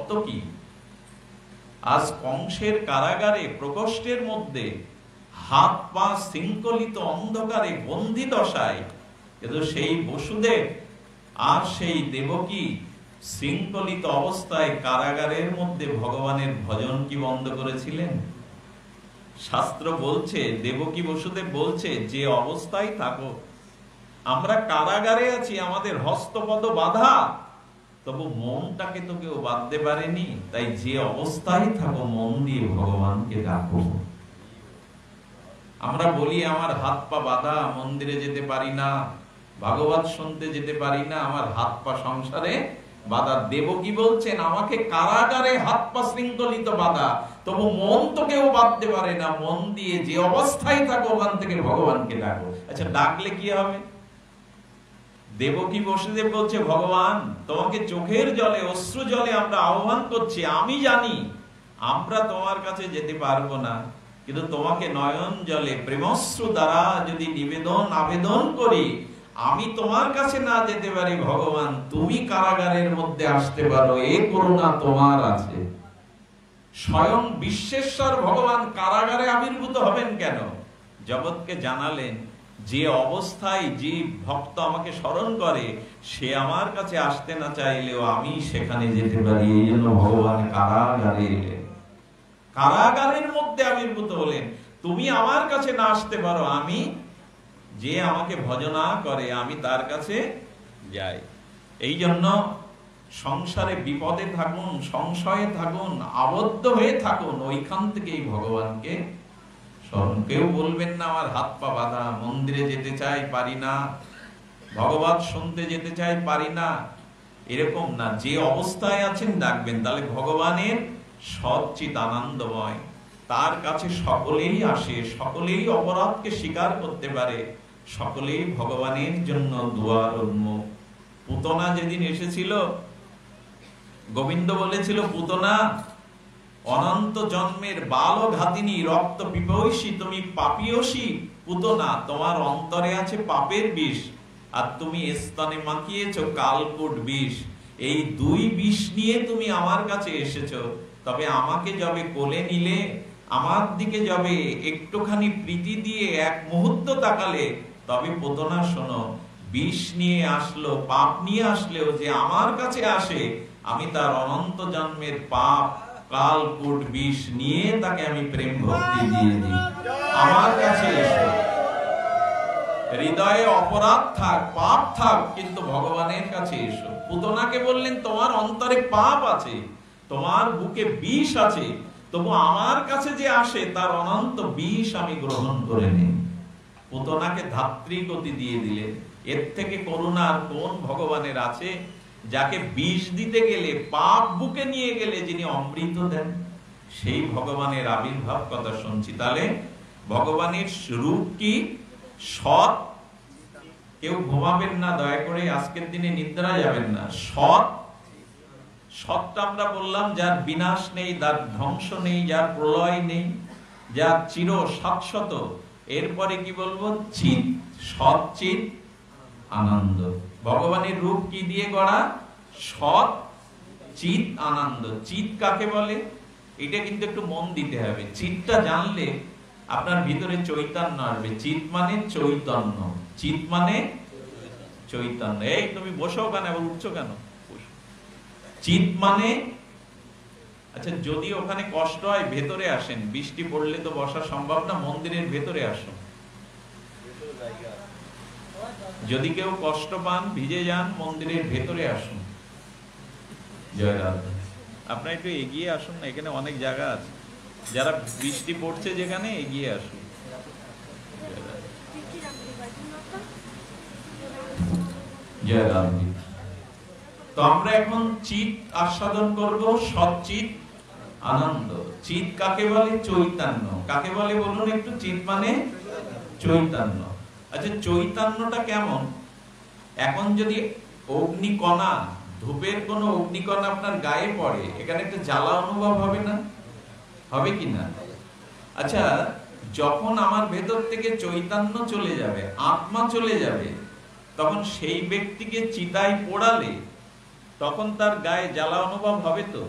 সত্য কি? আজ কংসের কারাগারে প্রকোষ্ঠের মধ্যে হাত পা শৃঙ্খলিত অন্ধকারে বন্দী দশায়, কিন্তু সেই বসুদেব আর সেই দেবকী শৃঙ্খলিত অবস্থায় কারাগারের মধ্যে ভগবানের ভজন কি বন্ধ করেছিলেন? শাস্ত্র বলছে, দেবকী বসুদেব বলছে, যে অবস্থায় থাকো, আমরা কারাগারে আছি, আমাদের হস্তপদ বাঁধা, তবু মনটাকে তো কেউ বাঁধতে পারেনি। তাই যে অবস্থায় থাকো মন দিয়ে ভগবানকে ডাকো। আমরা বলি আমার হাত পা বাঁধা, মন্দিরে যেতে পারি না, ভাগবত শুনতে যেতে পারি না, আমার হাত পা সংসারে বাঁধা। দেবকী বলছেন, আমাকে কারাগারে হাত পা শৃঙ্খলিত বাঁধা, তবু মন তো কেউ বাঁধতে পারে না। মন দিয়ে যে অবস্থায় থাকো ওখান থেকে ভগবানকে ডাকো। আচ্ছা, ডাকলে কি হবে? দেবকী বসুদেব বলছে, ভগবান তোমাকে চোখের জলে, অশ্রু জলে আমরা আহ্বান করছি। আমি জানি আমরা তোমার কাছে যেতে পারবো না, কিন্তু তোমাকে নয়ন জলে প্রেমশ্রু দ্বারা যদি আবেদন করি, আমি তোমার কাছে না যেতে পারি, ভগবান তুমি কারাগারের মধ্যে আসতে পারো, এই করুণা তোমার আছে। স্বয়ং বিশ্বেশ্বর ভগবান কারাগারে আবির্ভূত হবেন কেন? জগৎকে জানালেন, যে অবস্থায় যে ভক্ত আমাকে স্মরণ করে, সে আমার কাছে আসতে না চাইলেও আমি সেখানে যেতে পারি। এই জন্য ভগবান কারাগারে এলেন, কারাগারের মধ্যে আবির্ভূত হলেন। তুমি আমার কাছে না আসতে পারো, আমি যে আমাকে ভজনা করে আমি তার কাছে যাই। এই জন্য সংসারে বিপদে থাকুন, সংশয়ে থাকুন, আবদ্ধ হয়ে থাকুন, ওইখান থেকেই ভগবানকে স্মরণ। কেউ বলবেন না আমার হাত পা বাঁধা, মন্দিরে যেতে চাই পারি না, ভগবত শুনতে যেতে চাই পারি না, এরকম না। যে অবস্থায় আছেন ডাকবেন, তাহলে ভগবানের সচ্চিত আনন্দময়, তার কাছে সকলেই আসে, সকলেই অপরাধকে স্বীকার করতে পারে, সকলেই ভগবানের জন্য দুয়ার উন্মুখ। পুতনা যেদিন এসেছিল, গোবিন্দ বলেছিল, পুতনা অনন্ত জন্মের বাল ঘাতিনী, রক্ত পিপাসী, তুমি পাপিয়সী পুতনা, তোমার অন্তরে আছে পাপের বিষ, আর তুমি স্তনে মাখিয়েছো কালকূট বিষ। এই দুই বিষ নিয়ে তুমি আমার কাছে এসেছো, তবে আমাকে যবে কোলে নিলে, আমার দিকে যবে একটুখানি প্রীতি দিয়ে এক মুহূর্ত তাকালে, তবে পুতনা শোনো, বিষ নিয়ে আসলো, পাপ নিয়ে আসলেও যে আমার কাছে আসে, আমি তার অনন্ত জন্মের পাপ কালকূট বিষ নিয়ে তাকে আমি প্রেম ভক্তি দিয়ে দিই। আমার কাছে এসো, হৃদয়ে অপরাধ থাক, পাপ থাক, কিন্তু ভগবানের কাছে এসো। পুতনাকে বললেন, তোমার অন্তরে পাপ আছে, তোমার বুকে বিষ আছে, তবু আমার কাছে যে আসে তার অনন্ত বিষ আমি গ্রহণ করে নিই। পুতনাকে ধাত্রীগতি দিয়ে দিলেন। এর থেকে করুণা আর কোন ভগবানের আছে, যাকে বিষ দিতে গেলে, পাপ বুকে নিয়ে গেলে যিনি অমৃত দেন? সেই ভগবানের আবির্ভাব কথা শুনছি। তাহলে ভগবানের রূপ কি? সৎ। কেউ ঘুমাবেন না দয়া করে, আজকের দিনে নিদ্রা যাবেন না। সৎ, সৎটা আমরা বললাম যার বিনাশ নেই, যার ধ্বংস নেই, যার প্রলয় নেই, যার চির শাশ্বত। এরপরে কি বলবো? চিৎ, সৎ চিৎ আনন্দ। ভগবানের রূপ কি দিয়ে গড়া? সৎ চিৎ আনন্দ। চিৎ কাকে বলে? এটা কিন্তু একটু মন দিতে হবে। চিৎটা জানলে আপনার ভিতরে চৈতন্য আসবে। চিৎ মানে চৈতন্য, চিৎ মানে চৈতন্য। এই তুমি বসো কেন, উঠছো কেন? চিৎ মানে, আচ্ছা যদি ওখানে কষ্ট হয় ভেতরে আসেন, বৃষ্টি পড়লে তো বসা সম্ভব না, মন্দিরের ভেতরে আসুন। যদি কেউ কষ্ট পান, ভিজে যান, মন্দিরের ভেতরে আসুন। জয় রাধা। আপনারা একটু এগিয়ে আসুন না, এখানে অনেক জায়গা আছে। যারা বৃষ্টি পড়ছে যেখানে, এগিয়ে আসুন। জয় রাধা। তো আমরা এখন চিৎ আস্বাদন করব, সচ্চিৎ আনন্দ। চিৎ কাকে বলে? চৈতন্য। কাকে বলে বলুন একটু? চিৎ মানে চৈতন্য। আচ্ছা চৈতন্যটা কেমন? এখন যদি অগ্নিকণা, ধূপের কোন অগ্নিকণা আপনার গায়ে পড়ে, এখানে একটা জ্বালা অনুভব হবে না? হবে কি না? আচ্ছা যখন আমার ভেতর থেকে চৈতন্য চলে যাবে, আত্মা চলে যাবে, তখন সেই ব্যক্তিকে চিতায় পোড়ালে তখন তার গায়ে জ্বালা অনুভব হবে তো?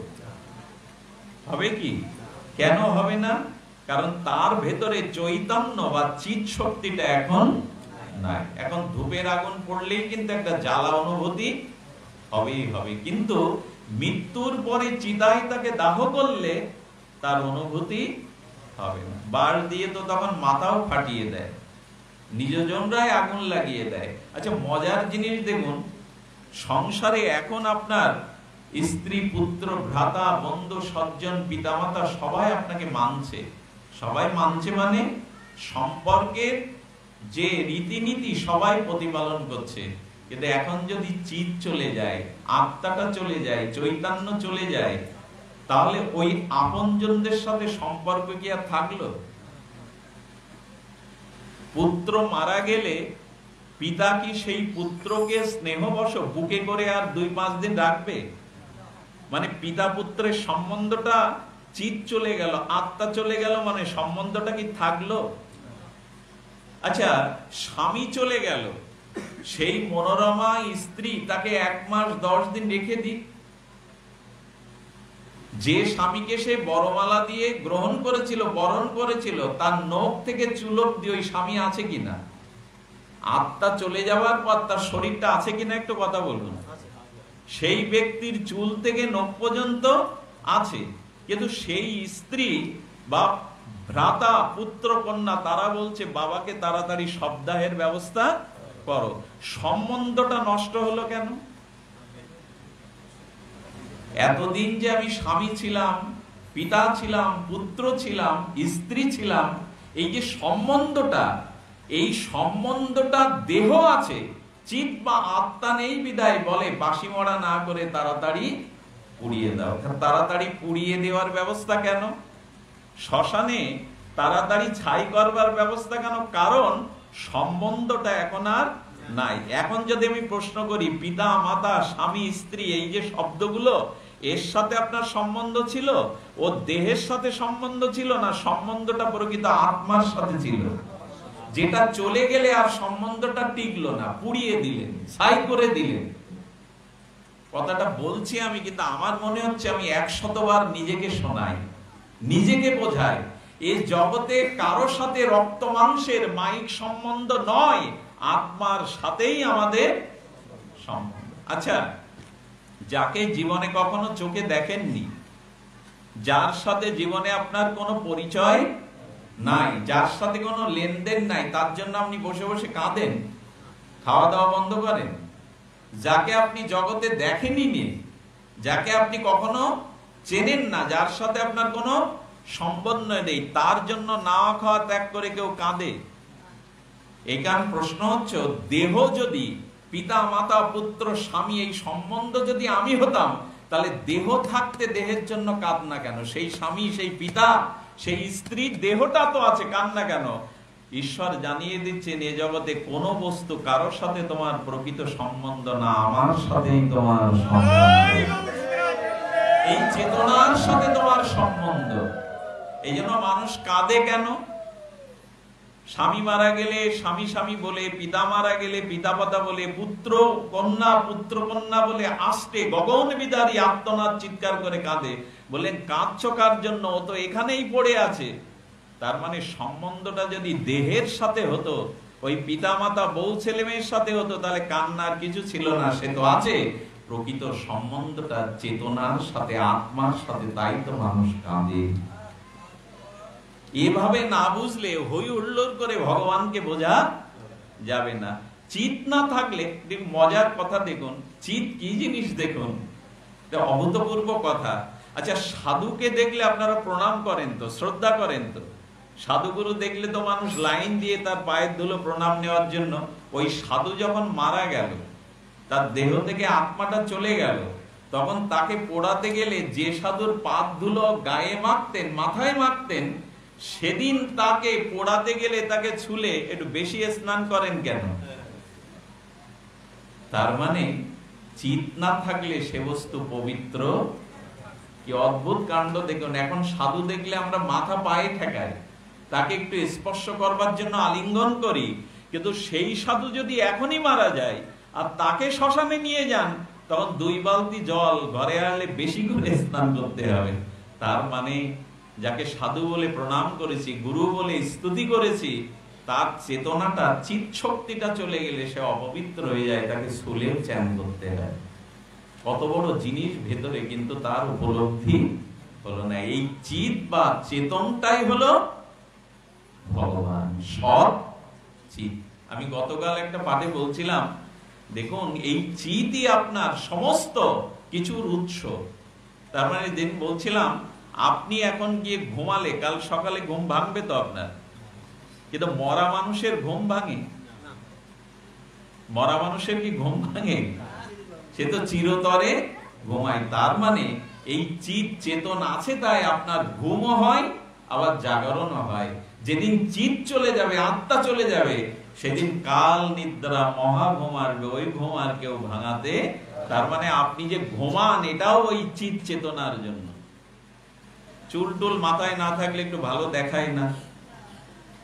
হবে কি? কেন হবে না? কারণ তার ভেতরে চৈতন্য বা চিৎ শক্তিটা এখন নাই। এখন ধূপের আগুন পড়লেই কিন্তু একটা জ্বালা অনুভূতি হবেই হবে, কিন্তু মৃত্যুর পরে চিতায় তাকে দাহ করলে তার অনুভূতি হবে না। বাঁশ দিয়ে তো তখন মাথাও ফাটিয়ে দেয়, নিজজনরাই আগুন লাগিয়ে দেয়। আচ্ছা, মজার জিনিস দেখুন, সংসারে এখন আপনার স্ত্রী, পুত্র, ভ্রাতা, বন্ধু, সজ্জন, পিতামাতা সবাই আপনাকে মানছে। সবাই মানছে মানে সম্পর্কের যে রীতিনীতি সবাই প্রতিপালন করছে। কিন্তু এখন যদি চিৎ চলে যায়, আত্মাটা চলে যায়, চৈতন্য চলে যায়, তাহলে ওই আপনজনদের সাথে সম্পর্ক কি আর থাকলো? পুত্র মারা গেলে পিতা কি সেই পুত্রকে স্নেহবশ বুকে করে আর 2-5 দিন রাখবে? মানে পিতা পুত্রের সম্বন্ধটা চিৎ চলে গেল, আত্মা চলে গেল, মানে সম্বন্ধটা কি থাকলো? আচ্ছা, স্বামী চলে গেল, সেই মনোরমা স্ত্রী তাকে 1 মাস 10 দিন রেখে দিক। যে স্বামীকে সে বরমালা দিয়ে গ্রহণ করেছিল, বরণ করেছিল, তার নখ থেকে চুলক দিয়ে ওই স্বামী আছে কিনা? আত্মা চলে যাওয়ার পর তার শরীরটা আছে কিনা একটু কথা বলুন। সেই ব্যক্তির চুল থেকে নখ পর্যন্ত আছে, কিন্তু সেই স্ত্রী বা ভ্রাতা, পুত্র, কন্যা তারা বলছে বাবাকে তাড়াতাড়ি শবদাহের ব্যবস্থা করো। সম্বন্ধটা নষ্ট হলো কেন? এতদিন যে আমি স্বামী ছিলাম, পিতা ছিলাম, পুত্র ছিলাম, স্ত্রী ছিলাম, এই যে সম্বন্ধটা, এই সম্বন্ধটা দেহ আছে, চিৎ বা আত্মা নেই বিদায় বলে বাসি মরা না করে তাড়াতাড়ি পুড়িয়ে দাও। তাড়াতাড়ি পুড়িয়ে দেওয়ার ব্যবস্থা কেন? শ্মশানে তাড়াতাড়ি ছাই করবার ব্যবস্থা কেন? কারণ সম্বন্ধটা এখন আর নাই। এখন যদি আমি প্রশ্ন করি, পিতা, মাতা, স্বামী, স্ত্রী, এই যে শব্দগুলো, এর সাথে আপনার সম্বন্ধ ছিল? ও দেহের সাথে সম্বন্ধ ছিল না, সম্বন্ধটা প্রকৃত আত্মার সাথে ছিল। যেটা চলে গেলে আর সম্বন্ধটা টিকলো না, পুড়িয়ে দিলেন, ছাই করে দিলেন। কথাটা বলছি আমি, কিন্তু আমার মনে হচ্ছে আমি 100 বার নিজেকে শোনাই, নিজেকে বোঝাই। এই জগতে কারো সাথে রক্ত মাংসের মাইক সম্বন্ধ নয়, আত্মার সাথেই আমাদের সম্বন্ধ। আচ্ছা, যাকে জীবনে কখনো চোখে দেখেননি, যার সাথে জীবনে আপনার কোনো পরিচয় নাই, যার সাথে কোনো লেনদেন নাই, তার জন্য আপনি বসে বসে কাঁদেন, খাওয়া দাওয়া বন্ধ করেন। যাকে আপনি জগতে দেখেনই, যাকে আপনি কখনো চেনেন না, যার সাথে আপনার কোনো সম্বন্ধ নেই, তার জন্য না খাওয়া ত্যাগ করে কেউ কাঁদে। এই কারণ প্রশ্ন হচ্ছে, দেহ যদি পিতা, মাতা, পুত্র, স্বামী, এই সম্বন্ধ যদি আমি হতাম, তাহলে দেহ থাকতে দেহের জন্য কাঁদ না কেন? সেই স্বামী, সেই পিতা, সেই স্ত্রীর দেহটা তো আছে, কান্না কেন? ঈশ্বর জানিয়ে দিচ্ছেন, এ জগতে কোন বস্তু কারোর সাথে তোমার প্রকৃত সম্বন্ধ না, আমার সাথেই তোমার সম্বন্ধ, এই চেতনার সাথে তোমার সম্বন্ধ। এই জন্য মানুষ কাঁদে কেন? স্বামী মারা গেলে স্বামী স্বামী বলে, পিতা মারা গেলে পিতা পাতা বলে, পুত্র কন্যা পুত্র কন্যা বলে আস্তে গগন বিদারী আর্তনাদ চিৎকার করে কাঁদে। বললেন, কাঁদছো কার জন্য? ও তো এখানেই পড়ে আছে। তার মানে সম্বন্ধটা যদি দেহের সাথে হতো, ওই পিতা মাতা বউ ছেলে মেয়ের সাথে হতো, তাহলে কান্নার কিছু ছিল না, সে তো আছে। প্রকৃত সম্বন্ধটা চেতনার সাথে, আত্মার সাথে, তাই তো মানুষ কাঁদে। এভাবে না বুঝলে হই হুল্লোড় করে ভগবানকে বোঝা যাবে না। চিৎ না থাকলে, মজার কথা দেখুন, চিৎ কি জিনিস দেখুন, অভূতপূর্ব কথা। আচ্ছা, সাধুকে দেখলে আপনারা প্রণাম করেন তো, শ্রদ্ধা করেন তো? সাধুগুরু দেখলে তো মানুষ লাইন দিয়ে তার পায়ের ধুলো প্রণাম নেওয়ার জন্য। ওই সাধু যখন মারা গেল, তার দেহ থেকে আত্মাটা চলে গেল, তখন তাকে পোড়াতে গেলে যে সাধুর পাদ ধুলো গায়ে মাখতেন, মাথায় মাখতেন, সেদিন তাকে পোড়াতে গেলে তাকে ছুলে একটু বেশি স্নান করেন কেন? তার মানে চিৎ না থাকলে সে বস্তু পবিত্র। কি অদ্ভুত কাণ্ড দেখুন। এখন সাধু দেখলে আমরা মাথা পায়ে ঠেকাই, তাকে একটু স্পর্শ করবার জন্য আলিঙ্গন করি, কিন্তু সেই সাধু যদি এখনই মারা যায় আর তাকে শ্মশানে নিয়ে যান, তখন 2 বালতি জল ঘরে আনলে বেশি করে স্নান করতে হবে। তার মানে যাকে সাধু বলে প্রণাম করেছি, গুরু বলে স্তুতি করেছি, তার চেতনাটা, চিৎ শক্তিটা চলে গেলে সে অপবিত্র হয়ে যায়, তাকে শুলেও চ্যান করতে হয়। কত বড় জিনিস ভেতরে, কিন্তু তার উপলব্ধি হলো না। এই চিৎ বা চেতনটাই হলো ভগবান, সৎ চিৎ। আমি গতকাল একটা পাঠে বলছিলাম, দেখুন এই চিৎই আপনার সমস্ত কিছুর উৎস। তার মানে দিন বলছিলাম, আপনি এখন গিয়ে ঘুমালে কাল সকালে ঘুম ভাঙবে তো আপনার, কিন্তু মরা মানুষের ঘুম ভাঙে? মরা মানুষের কি ঘুম ভাঙে? সে তো চিরতরে ঘুমায়। তার মানে এই চিৎ চেতন আছে, তাই আপনার ঘুমও হয় আবার জাগরণও হয়। যেদিন চিৎ চলে যাবে, আত্মা চলে যাবে, সেদিন কাল নিদ্রা মহা ঘুম আসবে, ওই ঘুম আর কেউ ভাঙাতে। তার মানে আপনি যে ঘুমান, এটাও ওই চিৎ চেতনার জন্য। চুল টুল মাথায় না থাকলে একটু ভালো দেখায় না।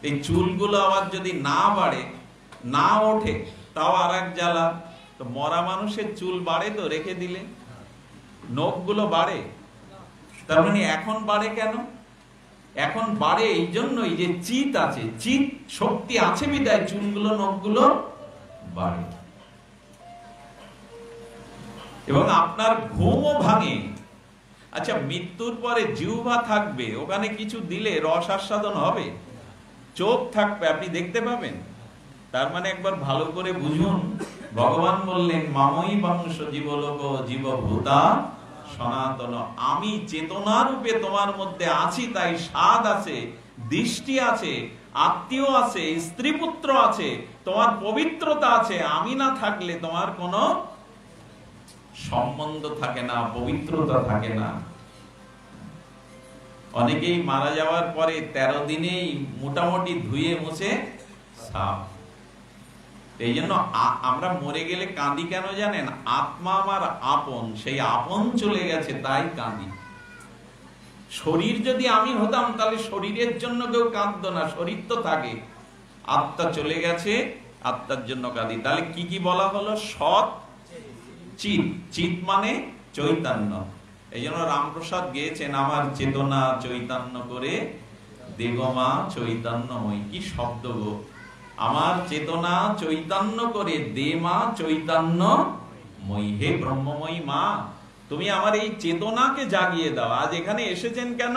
এই চুলগুলো আবার যদি না বাড়ে, না ওঠে, তাও আর এক জ্বালা। তো মরা মানুষের চুল বাড়ে তো রেখে দিলে, নখগুলো বাড়ে। তার মানে এখন বাড়ে কেন? এখন বাড়ে এই জন্যই যে চিৎ আছে, চিৎ শক্তি আছে বিদায় চুলগুলো, নখগুলো বাড়ে। এবং আপনার ঘুমও ভাঙে। আচ্ছা, মৃত্যুর পরে জিহ্বা থাকবে, ওখানে কিছু দিলে রস আস্বাদন হবে। চোখ থাকবে, আপনি দেখতে পাবেন। তার মানে একবার ভালো করে বুঝুন, ভগবান বললেন মাময়ী বংশ জীবলোক জীবভূতা সনাতন। আমি চেতনা রূপে তোমার মধ্যে আছি, তাই স্বাদ আছে, দৃষ্টি আছে, আত্মীয় আছে, স্ত্রী পুত্র আছে, তোমার পবিত্রতা আছে। আমি না থাকলে তোমার কোনো সম্বন্ধ থাকে না, পবিত্রতা থাকে না। অনেকেই মারা যাওয়ার পরে 13 দিনেই মোটামুটি ধুয়ে মুছে সাফ। এই জন্য আমরা মরে গেলে কাঁদি কেন জানেন? আত্মা আমার আপন, সেই আপন চলে গেছে তাই কাঁদি। শরীর যদি আমি হতাম তাহলে শরীরের জন্য কেউ কাঁদতো না, শরীর তো থাকে। আত্মা চলে গেছে, আত্মার জন্য কাঁদি। তাহলে কি কি বলা হলো? সৎ চিৎ, চিৎ মানে চৈতন্য। এই জন্য রামপ্রসাদ গেয়েছেন, আমার চেতনা চৈতন্য করে দেগমা চৈতন্যময়। কি শব্দ গো! আমার চেতনা চৈতন্য করে দে মা চৈতন্যময়ী। হে ব্রহ্মময়ী মা, তুমি আমার এই চেতনাকে জাগিয়ে দাও। আজ এখানে এসেছেন কেন?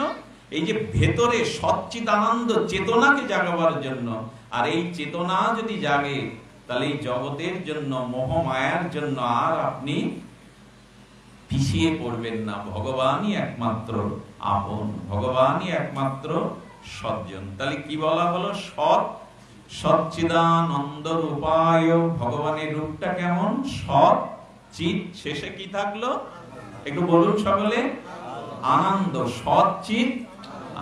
এই যে ভেতরে সচ্চিদানন্দ চেতনাকে জাগাবার জন্য। আর এই চেতনা যদি জাগে, তাহলে এই জগতের জন্য, মোহ মায়ার জন্য আর আপনি পিছিয়ে পড়বেন না। ভগবানই একমাত্র আপন, ভগবানই একমাত্র সজ্জন। তাহলে কি বলা হলো? সৎ সচ্চিদানন্দ রূপায়। ভগবানের রূপটা কেমন? সৎ চিৎ। শেষে কি থাকলো একটু বলুন সকলে? আনন্দ। সৎ চিৎ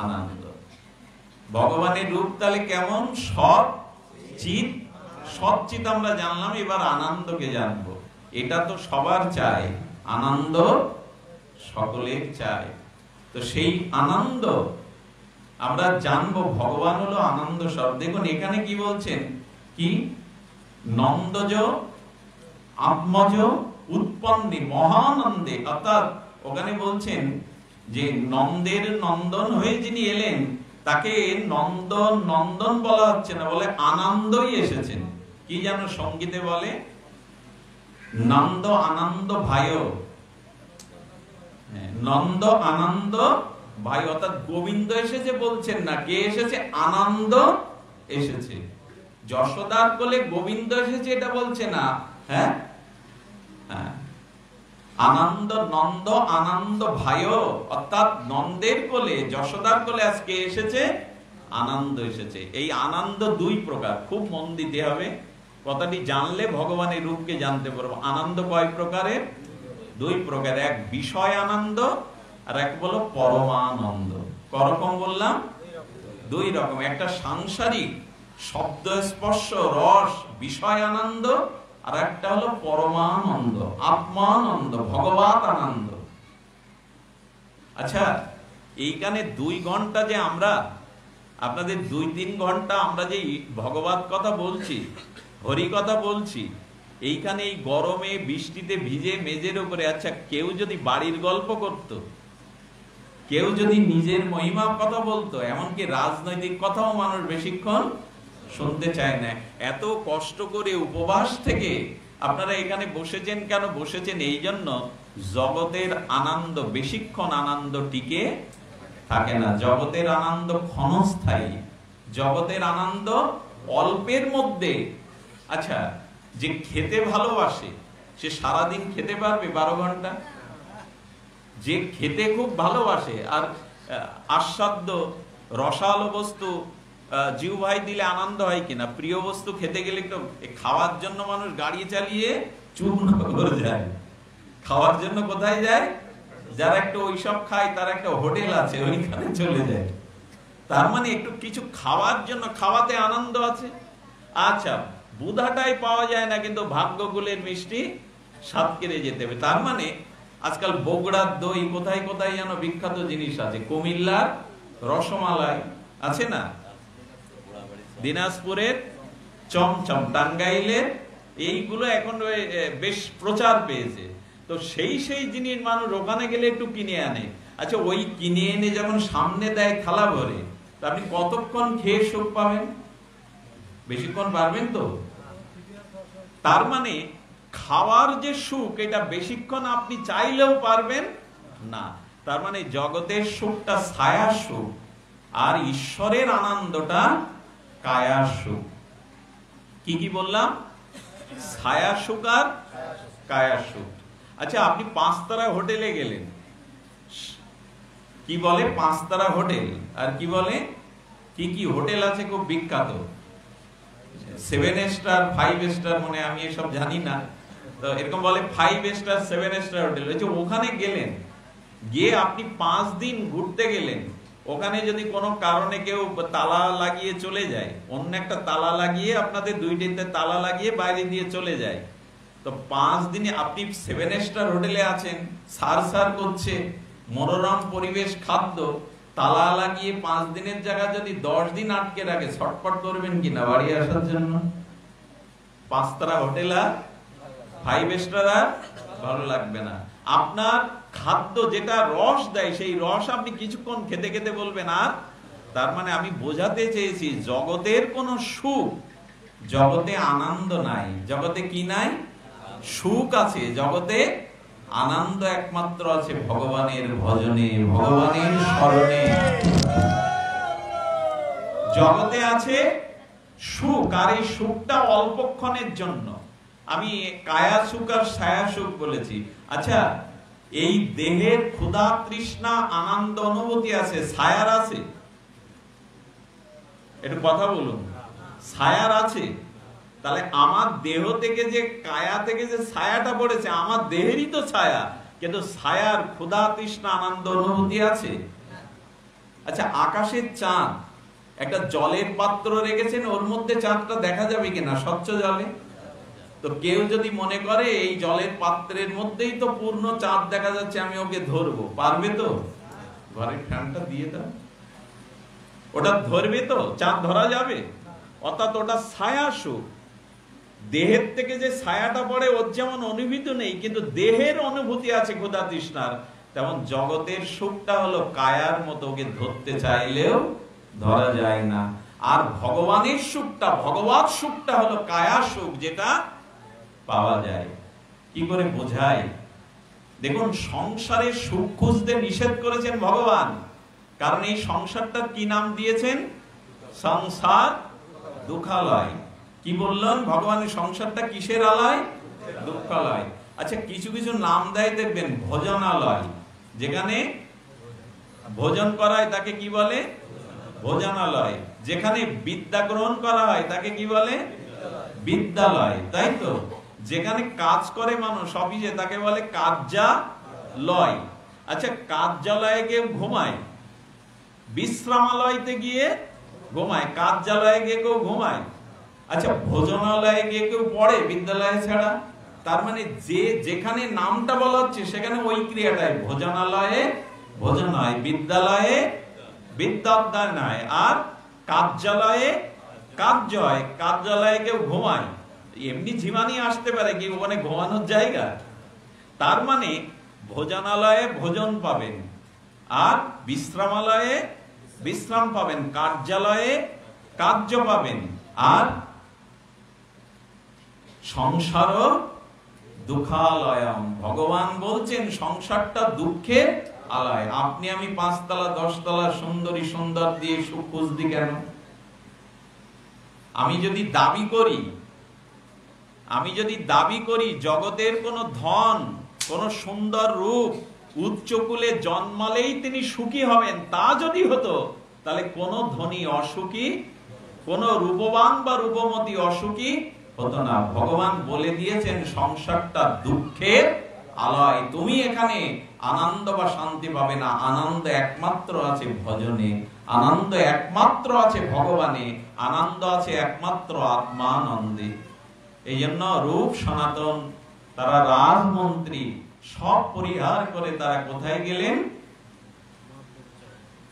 আনন্দ। ভগবানের রূপ তাহলে কেমন? সৎ চিৎ। সৎ চিৎ আমরা জানলাম, এবার আনন্দকে জানবো। এটা তো সবার চাই, আনন্দ সকলের চাই। তো সেই আনন্দ আমরা জানবো। ভগবান হলো আনন্দ স্বরূপ। দেখুন এখানে কি বলছেন, কি নন্দজ আত্মজ উৎপন্নে মহানন্দে। অর্থাৎ ওখানে বলছেন যে নন্দের নন্দন হয়ে যিনি এলেন, তাকে নন্দন নন্দন বলা হচ্ছে না, বলে আনন্দই এসেছেন। কি যেন সঙ্গীতে বলে, নন্দ আনন্দ ভাই। নন্দ আনন্দ ভাই, অর্থাৎ গোবিন্দ এসেছে বলছেন না, কে এসেছে? আনন্দ এসেছে। যশোদার কোলে গোবিন্দ এসেছে এটা বলছে না। হ্যাঁ, আনন্দ নন্দ আনন্দ ভাই, অর্থাৎ নন্দের কোলে, যশোদার কোলে আজকে এসেছে আনন্দ এসেছে। এই আনন্দ দুই প্রকার, খুব মন দিতে হবে। কথাটি জানলে ভগবানের রূপকে জানতে পারবো। আনন্দ কয় প্রকারের? দুই প্রকার। এক বিষয় আনন্দ, আর এক বলো পরমানন্দ। করকম বললাম? দুই রকম। একটা সাংসারিক শব্দ স্পর্শ রস বিষয় আনন্দ, আর একটা হলো পরমানন্দ, আত্মানন্দ, ভগবত আনন্দ। আচ্ছা, এইখানে 2 ঘন্টা যে আমরা আপনাদের 2-3 ঘন্টা আমরা যে ভগবত কথা বলছি, হরি কথা বলছি, এইখানে এই গরমে বৃষ্টিতে ভিজে মেজের উপরে, আচ্ছা কেউ যদি বাড়ির গল্প করত, কেউ যদি নিজের মহিমার কথা বলতো, এমনকি রাজনৈতিক কথাও মানুষ বেশিক্ষণ শুনতে চায় না। এত কষ্ট করে উপবাস থেকে আপনারা এখানে বসেছেন কেন? বসেছেন এই জন্য, জগতের আনন্দ বেশিক্ষণ আনন্দ টিকে থাকে না। জগতের আনন্দ ক্ষণস্থায়ী, জগতের আনন্দ অল্পের মধ্যে। আচ্ছা, যে খেতে ভালোবাসে সে সারাদিন খেতে পারবে 12 ঘন্টা? যে খেতে খুব ভালোবাসে আর আস্বাদ্য রসালো বস্তু জিহ্বায় দিলে আনন্দ হয় কিনা? প্রিয় বস্তু খেতে গেলে একটু খাওয়ার জন্য মানুষ গাড়ি চালিয়ে চূর্ণ করে যায়। খাওয়ার জন্য কোথায় যায়? যারা একটু ওইসব খায় তার একটা হোটেল আছে, ওইখানে চলে যায়। তার মানে একটু কিছু খাওয়ার জন্য, খাওয়াতে আনন্দ আছে। আচ্ছা, বুধাটাই পাওয়া যায় না, কিন্তু ভাগ্যগুলের মিষ্টি স্বাদ কেড়ে যেতে হবে। তার মানে আজকাল বগুড়ার দই, কোথায় কোথায় যেন বিখ্যাত জিনিস আছে, কুমিল্লার রসমালাই আছে না, দিনাজপুরের চমচম, টাঙ্গাইলের, এইগুলো এখন বেশ প্রচার পেয়েছে। তো সেই জিনিস মানুষ ওখানে গেলে একটু কিনে আনে। আচ্ছা, ওই কিনে এনে যখন সামনে দেয় থালা ভরে, তা আপনি কতক্ষণ খেয়ে সুখ পাবেন? বেশিক্ষণ পারবেন তো? তার মানে খাওয়ার যে সুখ, এটা বেশিক্ষণ আপনি চাইলেও পারবেন না। তার মানে জগতের সুখটা ছায়া সুখ, আর ঈশ্বরের আনন্দটা কায়া সুখ। কি কি বললাম? ছায়া সুখ আর কায়া সুখ। আচ্ছা, আপনি 5 তারা হোটেলে গেলেন, কি বলে 5 তারা হোটেল, আর কি বলে কি কি হোটেল আছে খুব বিখ্যাত, 7 স্টার 5 স্টার, মনে আমি এসব জানি না, তো এরকম বলে 5 স্টার 7 স্টার হোটেল। ওখানে গেলেন, গিয়ে আপনি 5 দিন ঘুরতে গেলেন, ওখানে যদি কোনো কারণে কেউ তালা লাগিয়ে চলে যায়, অন্য একটা তালা লাগিয়ে, আপনাদের 2টিতে তালা লাগিয়ে বাইরে দিয়ে চলে যায়, তো 5 দিনে আপনি 7 স্টার হোটেলে আছেন, সার করছে, মনোরম পরিবেশ, খাদ্য, তালা লাগিয়ে 5 দিনের জায়গা যদি 10 দিন আটকে রাখে, ছটফট করবেন কিনা বাড়ি আসার জন্য? 5 তারা হোটেল আর 5 স্টার আর ভালো লাগবে না। আপনার খাদ্য যেটা রস দেয়, সেই রস আপনি কিছুক্ষণ খেতে খেতে বলবেন আর। তার মানে আমি বোঝাতে চেয়েছি, জগতের কোন সুখ, জগতে আনন্দ নাই। জগতে কি নাই? সুখ আছে। জগতে আনন্দ একমাত্র আছে ভগবানের ভজনে, ভগবানের স্মরণে। জগতে আছে সুখ, আর এই সুখটা অল্পক্ষণের জন্য। আমি কায়া সুখ আর ছায়া সুখ বলেছি। আচ্ছা, এই দেহের ক্ষুধা তৃষ্ণা আনন্দ অনুভূতি আছে, ছায়ার আছে? একটু কথা বলুন, ছায়ার আছে? তাহলে আমার দেহ থেকে যে, কায়া থেকে যে ছায়াটা পড়েছে, আমার দেহেরই তো ছায়া, কিন্তু ছায়ার ক্ষুধা তৃষ্ণা আনন্দ অনুভূতি আছে? আচ্ছা, আকাশের চাঁদ, একটা জলের পাত্র রেখেছেন, ওর মধ্যে চাঁদটা দেখা যাবে কিনা স্বচ্ছ জলে? তো কেউ যদি মনে করে এই জলের পাত্রের মধ্যেই তো পূর্ণ চাঁদ দেখা যাচ্ছে, আমি ওকে ধরবো, পারবে তো? ঘরের ফ্যানটা দিয়ে দাও, ওটা ধরবে তো? চাঁদ ধরা যাবে? অর্থাৎ ওটা ছায়া সুখ। দেহের থেকে যে ছায়াটা পড়ে, ওর যেমন অনুভূতি নেই, কিন্তু দেহের অনুভূতি আছে ক্ষুধা তৃষ্ণার, তেমন জগতের সুখটা হলো কায়ার মতো, ওকে ধরতে চাইলেও ধরা যায় না। আর ভগবানের সুখটা, ভগবত সুখটা হলো কায়া সুখ, যেটা পাওয়া যায়। কি করে বোঝাই? দেখুন, সংসারের সুখ খুঁজতে নিষেধ করেছেন ভগবান, কারণ এই সংসারটার কি নাম দিয়েছেন? সংসার দুঃখালয়। কি বললেন? ভগবানের সংসারটা কিসের আলয়? দুঃখালয়। আচ্ছা, কিছু কিছু নাম দেয় দেখবেন, ভোজনালয়, যেখানে ভোজন করা হয় তাকে কি বলে? ভোজনালয়। যেখানে বিদ্যা গ্রহণ করা হয় তাকে কি বলে? বিদ্যালয়, তাই তো? যেখানে কাজ করে মানুষ অফিসে, তাকে বলে কার্যালয়। আচ্ছা, কার্যালয়ে কেউ ঘুমায়, বিশ্রামালয়তে গিয়ে ঘুমায়, কার্যালয়ে গিয়ে কেউ ঘুমায়। আচ্ছা, ভোজনালয়ে গিয়ে কেউ পড়ে বিদ্যালয়ে ছাড়া? তার মানে যে যেখানে নামটা বলা হচ্ছে সেখানে ওই ক্রিয়াটাই, ভোজনালয়ে ভোজন হয়, বিদ্যালয়ে বিদ্যাধ্যয়ন হয়, আর কার্যালয়ে কার্য হয়। কার্যালয়ে কেউ ঘুমায়, এমনি ঝিমানি আসতে পারে, কি ওখানে ঘুমানোর জায়গা? তার মানে ভোজনালয়ে ভোজন পাবেন, আর বিশ্রামালয়ে বিশ্রাম পাবেন, কার্যালয়ে কার্য পাবেন, আর সংসার দুঃখালয়ম। ভগবান বলছেন সংসারটা দুঃখের আলয়। আপনি আমি 5 তলা 10 তলা সুন্দরী সুন্দর দিয়ে সুখ খুঁজছি কেন? আমি যদি দাবি করি জগতের কোন ধন, কোন সুন্দর রূপ উচ্চকুলে জন্মালেই তিনি সুখী হবেন, তা যদি হতো তাহলে কোন ধনী অসুখী, কোন রূপবান বা রূপমতী অসুখী হতো না। ভগবান বলে দিয়েছেন সংসারটা দুঃখের আলয়, তুমি এখানে আনন্দ বা শান্তি পাবে না। আনন্দ একমাত্র আছে ভজনে, আনন্দ একমাত্র আছে ভগবানে, আনন্দ আছে একমাত্র আত্মানন্দে। এই জন্য রূপ সনাতন তারা রাজমন্ত্রী সব পরিহার করে তারা কোথায় গেলেন?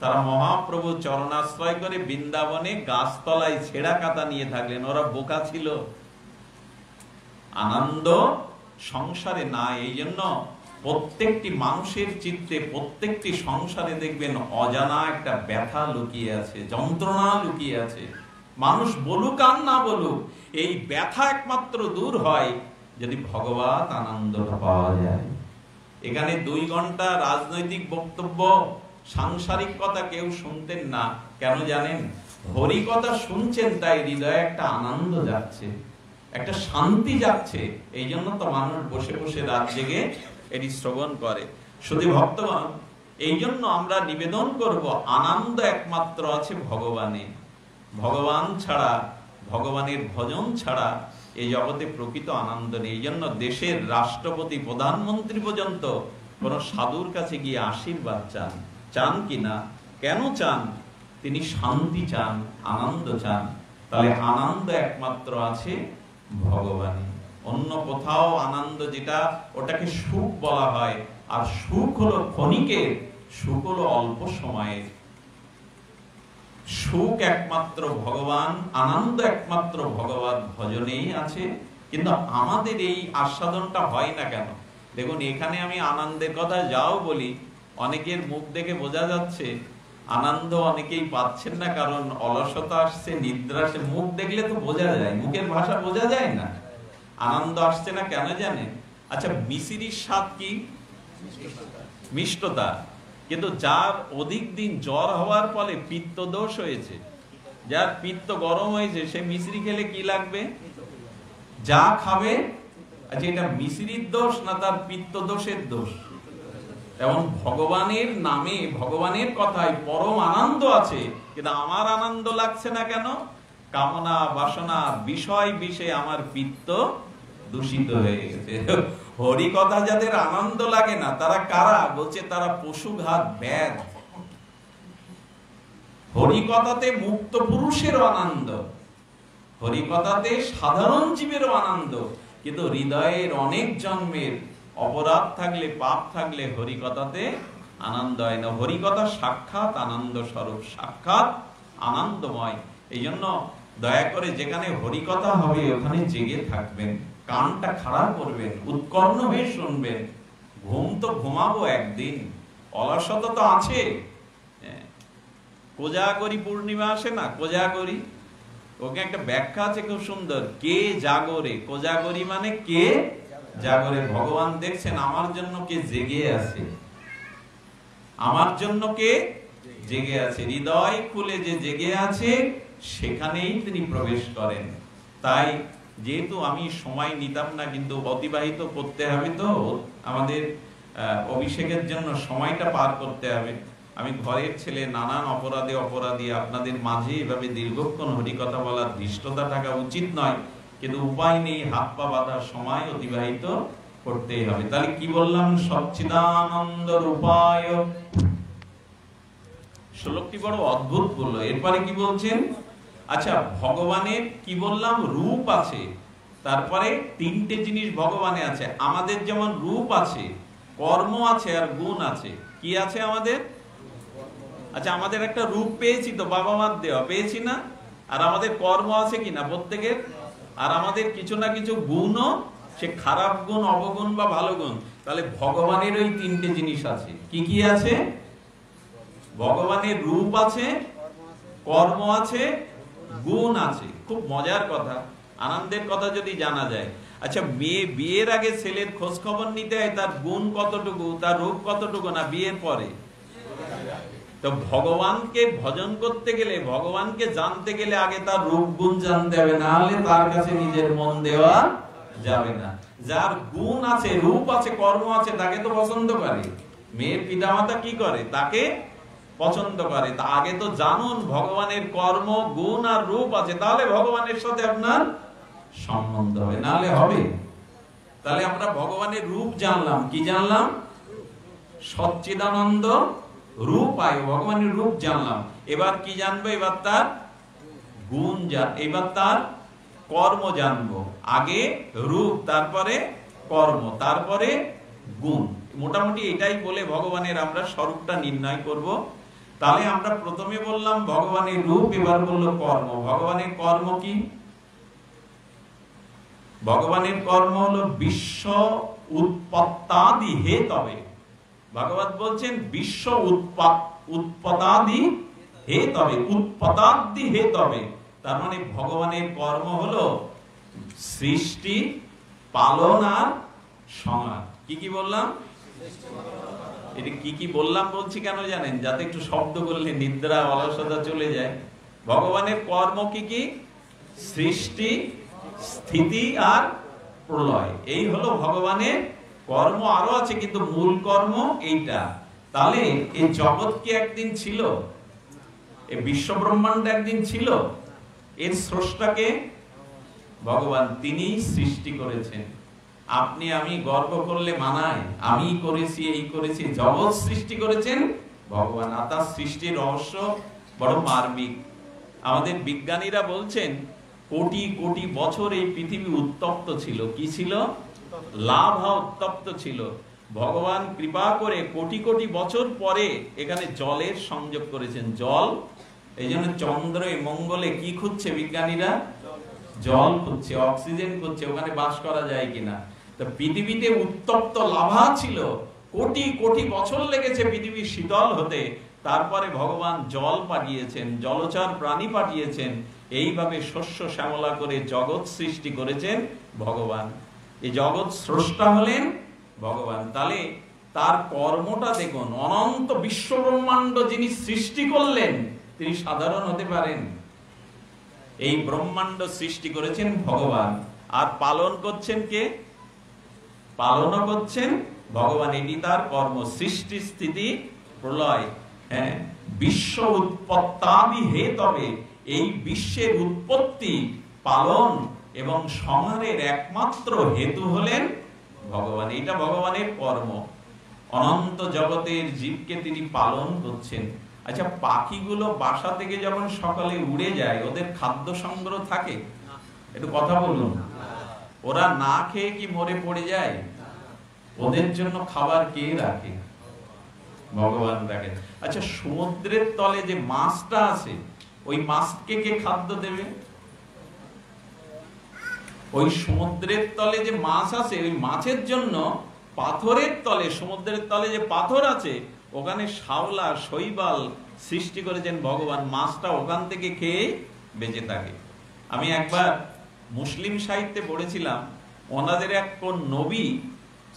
তারা মহাপ্রভু চরণাশ্রয় করে বৃন্দাবনে গাছতলায় ছেঁড়া কাতা নিয়ে থাকলেন। ওরা বোকা ছিল, আনন্দ সংসারে না। এই জন্য প্রত্যেকটি মানুষের চিত্তে, প্রত্যেকটি সংসারে দেখবেন অজানা একটা ব্যথা লুকিয়ে আছে, যন্ত্রণা লুকিয়ে আছে। মানুষ বলুক আর না বলুক, এই ব্যথা একমাত্র দূর হয় যদি ভগবত আনন্দটা পাওয়া যায়। এখানে 2 ঘন্টা রাজনৈতিক বক্তব্য, সাংসারিক কথা কেউ শুনতেন না। কেন জানেন? হরি কথা শুনছেন, তাই হৃদয়ে একটা আনন্দ যাচ্ছে, একটা শান্তি যাচ্ছে। এই জন্য তো মানুষ বসে বসে রাত জেগে এটি শ্রবণ করে। শুধু ভক্তগণ, এই জন্য আমরা নিবেদন করব, আনন্দ একমাত্র আছে ভগবানে। ভগবান ছাড়া, ভগবানের ভজন ছাড়া এই জগতে প্রকৃত আনন্দ নেই। এই জন্য দেশের রাষ্ট্রপতি, প্রধানমন্ত্রী পর্যন্ত কোন সাধুর কাছে গিয়ে আশীর্বাদ চান। চান কিনা? কেন চান? তিনি শান্তি চান, আনন্দ চান। তাহলে আনন্দ একমাত্র আছে ভগবানে। অন্য কোথাও আনন্দ যেটা, ওটাকে সুখ বলা হয়। আর সুখ হলো ক্ষণিকের, সুখ হলো অল্প সময়ের। সুখ একমাত্র ভগবান, আনন্দ একমাত্র ভগবত ভজনেই আছে। কিন্তু আমাদের এই আস্বাদনটা হয় না কেন? দেখুন, এখানে আমি আনন্দের কথা যাও বলি, অনেকের মুখ দেখে বোঝা যাচ্ছে আনন্দ অনেকেই পাচ্ছেন না, কারণ অলসতা আসছে, নিদ্রা আসছে। মুখ দেখলে তো বোঝা যায়, মুখের ভাষা বোঝা যায় না আনন্দ আসছে না কেন জানেন? আচ্ছা, মিশ্রির স্বাদ কি? মিষ্টতা। কিন্তু যার অধিক দিন জ্বর হওয়ার ফলে পিত্ত দোষ হয়েছে, যার পিত্ত গরম হয়েছে, সে মিশ্রি খেলে কি লাগবে? যা খাবে। আচ্ছা, এটা মিশ্রির দোষ না তার পিত্ত দোষের দোষ? এবং ভগবানের নামে, ভগবানের কথায় পরম আনন্দ আছে, কিন্তু আমার আনন্দ লাগছে না কেন? কামনা বাসনা বিষয় বিষে আমার পিত্ত দূষিত হয়ে গেছে। হরি কথা যাদের আনন্দ লাগে না, তারা কারা? বলছে তারা পশুঘাত ব্যাধ। হরি কথাতে মুক্ত পুরুষেরও আনন্দ, হরি কথাতে সাধারণ জীবেরও আনন্দ, কিন্তু হৃদয়ের অনেক জন্মের অপরাধ থাকলে, পাপ থাকলে হরি কথাতে আনন্দ হয় না। হরি কথা সাক্ষাৎ আনন্দ স্বরূপ, সাক্ষাৎ আনন্দময়। এই জন্য দয়া করে যেখানে হরি কথা হবে ওখানে জেগে থাকবেন, কানটা খাড়া করবেন, উৎকর্ণ হয়ে শুনবেন। ঘুম তো ঘুমাবো একদিন, অলসতা তো আছে। কোজাগরী পূর্ণিমা আসে না, কোজাগরী, ওকে একটা ব্যাখ্যা আছে খুব সুন্দর, কে জাগরে। কোজাগরী মানে কে জাগরে। ভগবান দেখছেন আমার জন্য কে জেগে আছে, আমার জন্য কে জেগে আছে। হৃদয় খুলে যে জেগে আছে সেখানেই তিনি প্রবেশ করেন। তাই যেহেতু আমি সময় নিতাম না, কিন্তু অতিবাহিত করতে হবে, তো আমাদের অভিষেকের জন্য সময়টা পার করতে হবে। আমি ঘরের ছেলে, নানান অপরাধে অপরাধী, আপনাদের মাঝে এভাবে দীর্ঘক্ষণ হরিকথা বলার ধৃষ্টতা থাকা উচিত নয়, কিন্তু উপায় নেই, হাত পা বাঁধার সময় অতিবাহিত করতেই হবে। তাহলে কি বললাম? সচ্চিদানন্দ রূপায়। শ্লোকটি বড় অদ্ভুত বললো। এরপরে কি বলছেন? আচ্ছা, ভগবানের কি বললাম? রূপ আছে। তারপরে 3টে জিনিস ভগবানে আছে। আমাদের যেমন রূপ আছে, কর্ম আছে, আর গুণ আছে। কি আছে আমাদের? আচ্ছা, আমাদের একটা রূপ পেয়েছি তো, বাবা মার দেওয়া, পেয়েছি না? আর আমাদের কর্ম আছে কিনা প্রত্যেকের? আর আমাদের কিছু না কিছু গুণও, সে খারাপ গুণ, অবগুণ বা ভালো গুণ। তাহলে ভগবানের ওই 3টে জিনিস আছে। কি কি আছে? ভগবানের রূপ আছে, কর্ম আছে, গুণ আছে। খুব মজার কথা, আনন্দের কথা যদি জানা যায়। আচ্ছা, বিয়ের আগে ছেলের খোঁজ খবর নিতে হয় তার গুণ কতটুকু, তার রূপ কতটুকু, না বিয়ের পরে? তো ভগবানকে ভজন করতে গেলে, ভগবানকে জানতে গেলে আগে তার রূপ গুণ জানতে হবে, না হলে তার কাছে নিজের মন দেওয়া যাবে না। যার গুণ আছে, রূপ আছে, কর্ম আছে, তাকে তো পছন্দ করে। মেয়ের পিতামাতা কি করে? তাকে পছন্দ করে। তা আগে তো জানুন ভগবানের কর্ম, গুণ আর রূপ আছে, তাহলে ভগবানের সাথে আপনার সম্বন্ধ হবে, নাহলে হবে? তাহলে আমরা ভগবানের রূপ জানলাম, কি জানলাম? সচ্চিদানন্দ রূপ আয়, ভগবানের রূপ জানলাম। এবার কি জানবো? এবার তার গুণ এবার তার কর্ম জানবো। আগে রূপ, তারপরে কর্ম, তারপরে গুণ। মোটামুটি এটাই বলে ভগবানের আমরা স্বরূপটা নির্ণয় করব। তাহলে আমরা প্রথমে বললাম ভগবানের রূপ, এবার বললো কর্ম। ভগবানের কর্ম কি? ভগবানের কর্ম হলো বিশ্ব উৎপত্তাদি হেতবে। ভাগবত বলছেন বিশ্ব উৎপত্তাদি হেতবে, উৎপত্তাদি হেতবে। তার মানে ভগবানের কর্ম হলো সৃষ্টি, পালন আর সংহার। কি কি বললাম? এটা কি কি বললাম বলছি কেন জানেন? যাতে একটু শব্দ করলে নিদ্রা, অলসতা চলে যায়। ভগবানের কর্ম কি কি? সৃষ্টি, স্থিতি আর প্রলয়। এই হলো ভগবানের কর্ম। আরো আছে, কিন্তু মূল কর্ম এইটা। তাহলে এই জগৎ কি একদিন ছিল? এই বিশ্ব ব্রহ্মাণ্ড একদিন ছিল? এর স্রষ্টাকে ভগবান, তিনি সৃষ্টি করেছেন। আপনি আমি গর্ব করলে মানায়? আমি করেছি, এই করেছি। জগৎ সৃষ্টি করেছেন ভগবান, আর তার সৃষ্টির রহস্য বড় মার্মিক। আমাদের বিজ্ঞানীরা বলছেন কোটি কোটি বছর এই পৃথিবী উত্তপ্ত ছিল। কি ছিল? লাভা উত্তপ্ত ছিল। ভগবান কৃপা করে কোটি কোটি বছর পরে এখানে জলের সংযোগ করেছেন। জল, এই জন্য চন্দ্রে মঙ্গলে কি খুঁজছে বিজ্ঞানীরা? জল খুঁজছে, অক্সিজেন খুঁজছে, ওখানে বাস করা যায় কিনা। তো পৃথিবীতে উত্তপ্ত লাভা ছিল, কোটি কোটি বছর লেগেছে পৃথিবী শীতল হতে। তারপরে ভগবান জল পাঠিয়েছেন, জলচর প্রাণী পাঠিয়েছেন। এইভাবে শস্য শ্যামলা করে জগৎ সৃষ্টি করেছেন ভগবান। এই জগৎ স্রষ্টা হলেন ভগবান। তাহলে তার কর্মটা দেখুন। অনন্ত বিশ্ব ব্রহ্মাণ্ড যিনি সৃষ্টি করলেন, তিনি সাধারণ হতে পারেন? এই ব্রহ্মাণ্ড সৃষ্টি করেছেন ভগবান, আর পালন করছেন কে? পালনও করছেন ভগবান। এটি তার কর্ম, সৃষ্টি, স্থিতি, প্রলয়। হ্যাঁ, বিশ্ব উৎপত্তাদি হেতবে। এই বিশ্বের উৎপত্তি, পালন এবং সংহারের একমাত্র হেতু হলেন ভগবান। এটা ভগবানের কর্ম। অনন্ত জগতের জীবকে তিনি পালন করছেন। আচ্ছা, পাখিগুলো বাসা থেকে যখন সকালে উড়ে যায়, ওদের খাদ্য সংগ্রহ থাকে? একটু কথা বলুন। ওরা না খেয়ে কি মরে পড়ে যায়? ওদের জন্য খাবার কে রাখে? ভগবান রাখেন। আচ্ছা, সমুদ্রের তলে যে মাছটা আছে, ওই মাছকে কে খাদ্য দেবে? ওই সমুদ্রের তলে যে মাছ আছে, ওই মাছের জন্য পাথরের তলে, সমুদ্রের তলে যে পাথর আছে, ওখানে শাওলা, শৈবাল সৃষ্টি করেছেন ভগবান। মাছটা ওখান থেকে খেয়ে বেঁচে থাকে। আমি একবার মুসলিম সাহিত্যে পড়েছিলাম, ওনাদের এক কোন নবী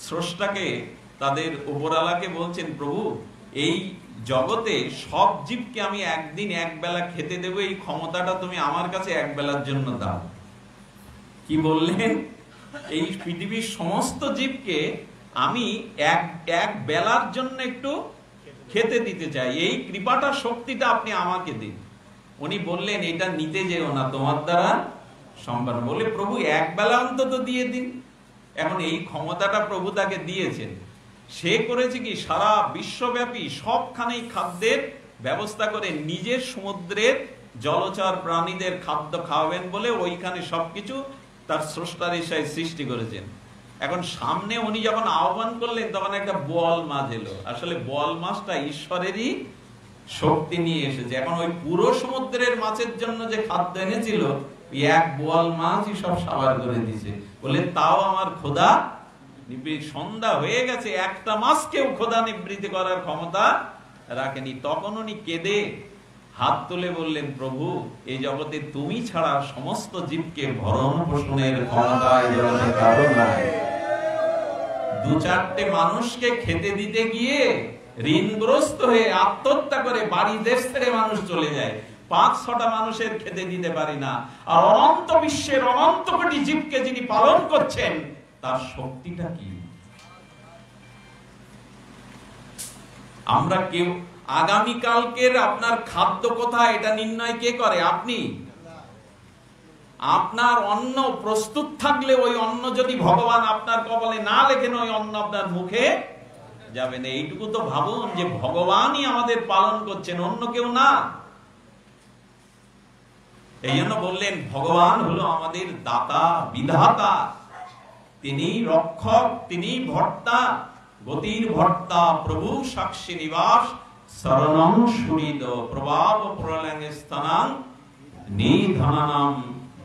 স্রষ্টাকে, তাদের উপরালাকে বলছেন, প্রভু এই জগতে সব জীবকে আমি একদিন এক বেলা খেতে দেবো, এই ক্ষমতাটা তুমি আমার কাছে এক বেলার জন্য দাও। কি বললেন? এই পৃথিবীর সমস্ত জীবকে আমি এক বেলার জন্য একটু খেতে দিতে চাই, এই কৃপাটা, শক্তিটা আপনি আমাকে দিন। উনি বললেন, এটা নিতে যেও না, তোমার দ্বারা সম্ভব। বলে, প্রভু এক বেলা অন্তত দিয়ে দিন। এখন এই ক্ষমতাটা প্রভু তাকে দিয়েছেন। সে করেছে কি, সারা বিশ্বব্যাপী সবখানেই খাদ্যের ব্যবস্থা করে নিজের সমুদ্রের জলচর প্রাণীদের খাদ্য খাওয়াবেন বলে ওইখানে সবকিছু তার স্রষ্টার ইচ্ছায় সৃষ্টি করেছেন। এখন সামনে উনি যখন আহ্বান করলেন, তখন একটা বোয়াল মাছ এলো। আসলে বোয়াল মাছটা ঈশ্বরেরই শক্তি নিয়ে এসেছে। এখন ওই পুরো সমুদ্রের মাছের জন্য যে খাদ্য এনেছিল, এক বোয়াল মাছই সব সাবার করে দিয়েছে। বলে, তাও আমার খোদা নিবৃত্তি, সন্ধ্যা হয়ে গেছে, একটা মাছকেও খোদা নিবৃত্তি করার ক্ষমতা রাখেনি। তখন উনি কেঁদে হাত তুলে বললেন, প্রভু এই জগতে তুমি ছাড়া সমস্ত জীবকে ভরণ পোষণের ক্ষমতা এই জগতে কারো নাই। দু চারটে মানুষকে খেতে দিতে গিয়ে ঋণগ্রস্ত হয়ে আত্মহত্যা করে বাড়ি দেশ ছেড়ে মানুষ চলে যায়। 5-6টা মানুষের খেতে দিতে পারি না, আর অনন্ত বিশ্বের অনন্ত কোটি জীবকে যিনি পালন করছেন তার শক্তিটা কি? আমরা কেউ আগামীকালকের আপনার খাদ্য কোথায় এটা নির্ণয় কে করে? আপনি। আপনার অন্ন প্রস্তুত থাকলে ওই অন্ন যদি ভগবান আপনার কপালে না লেখেন, ওই অন্ন আপনার মুখে যাবে না। এইটুকু তো ভাবুন যে ভগবানই আমাদের পালন করছেন, অন্য কেউ না। এই জন্য বললেন ভগবান হলো আমাদের দাতা, বিধাতা, তিনি রক্ষক, তিনি ভর্তা, গতির ভর্তা, প্রভু সাক্ষী নিবাস, শরণং সুহৃদ প্রভাব প্রলয়ং স্থানাং নিধনানাম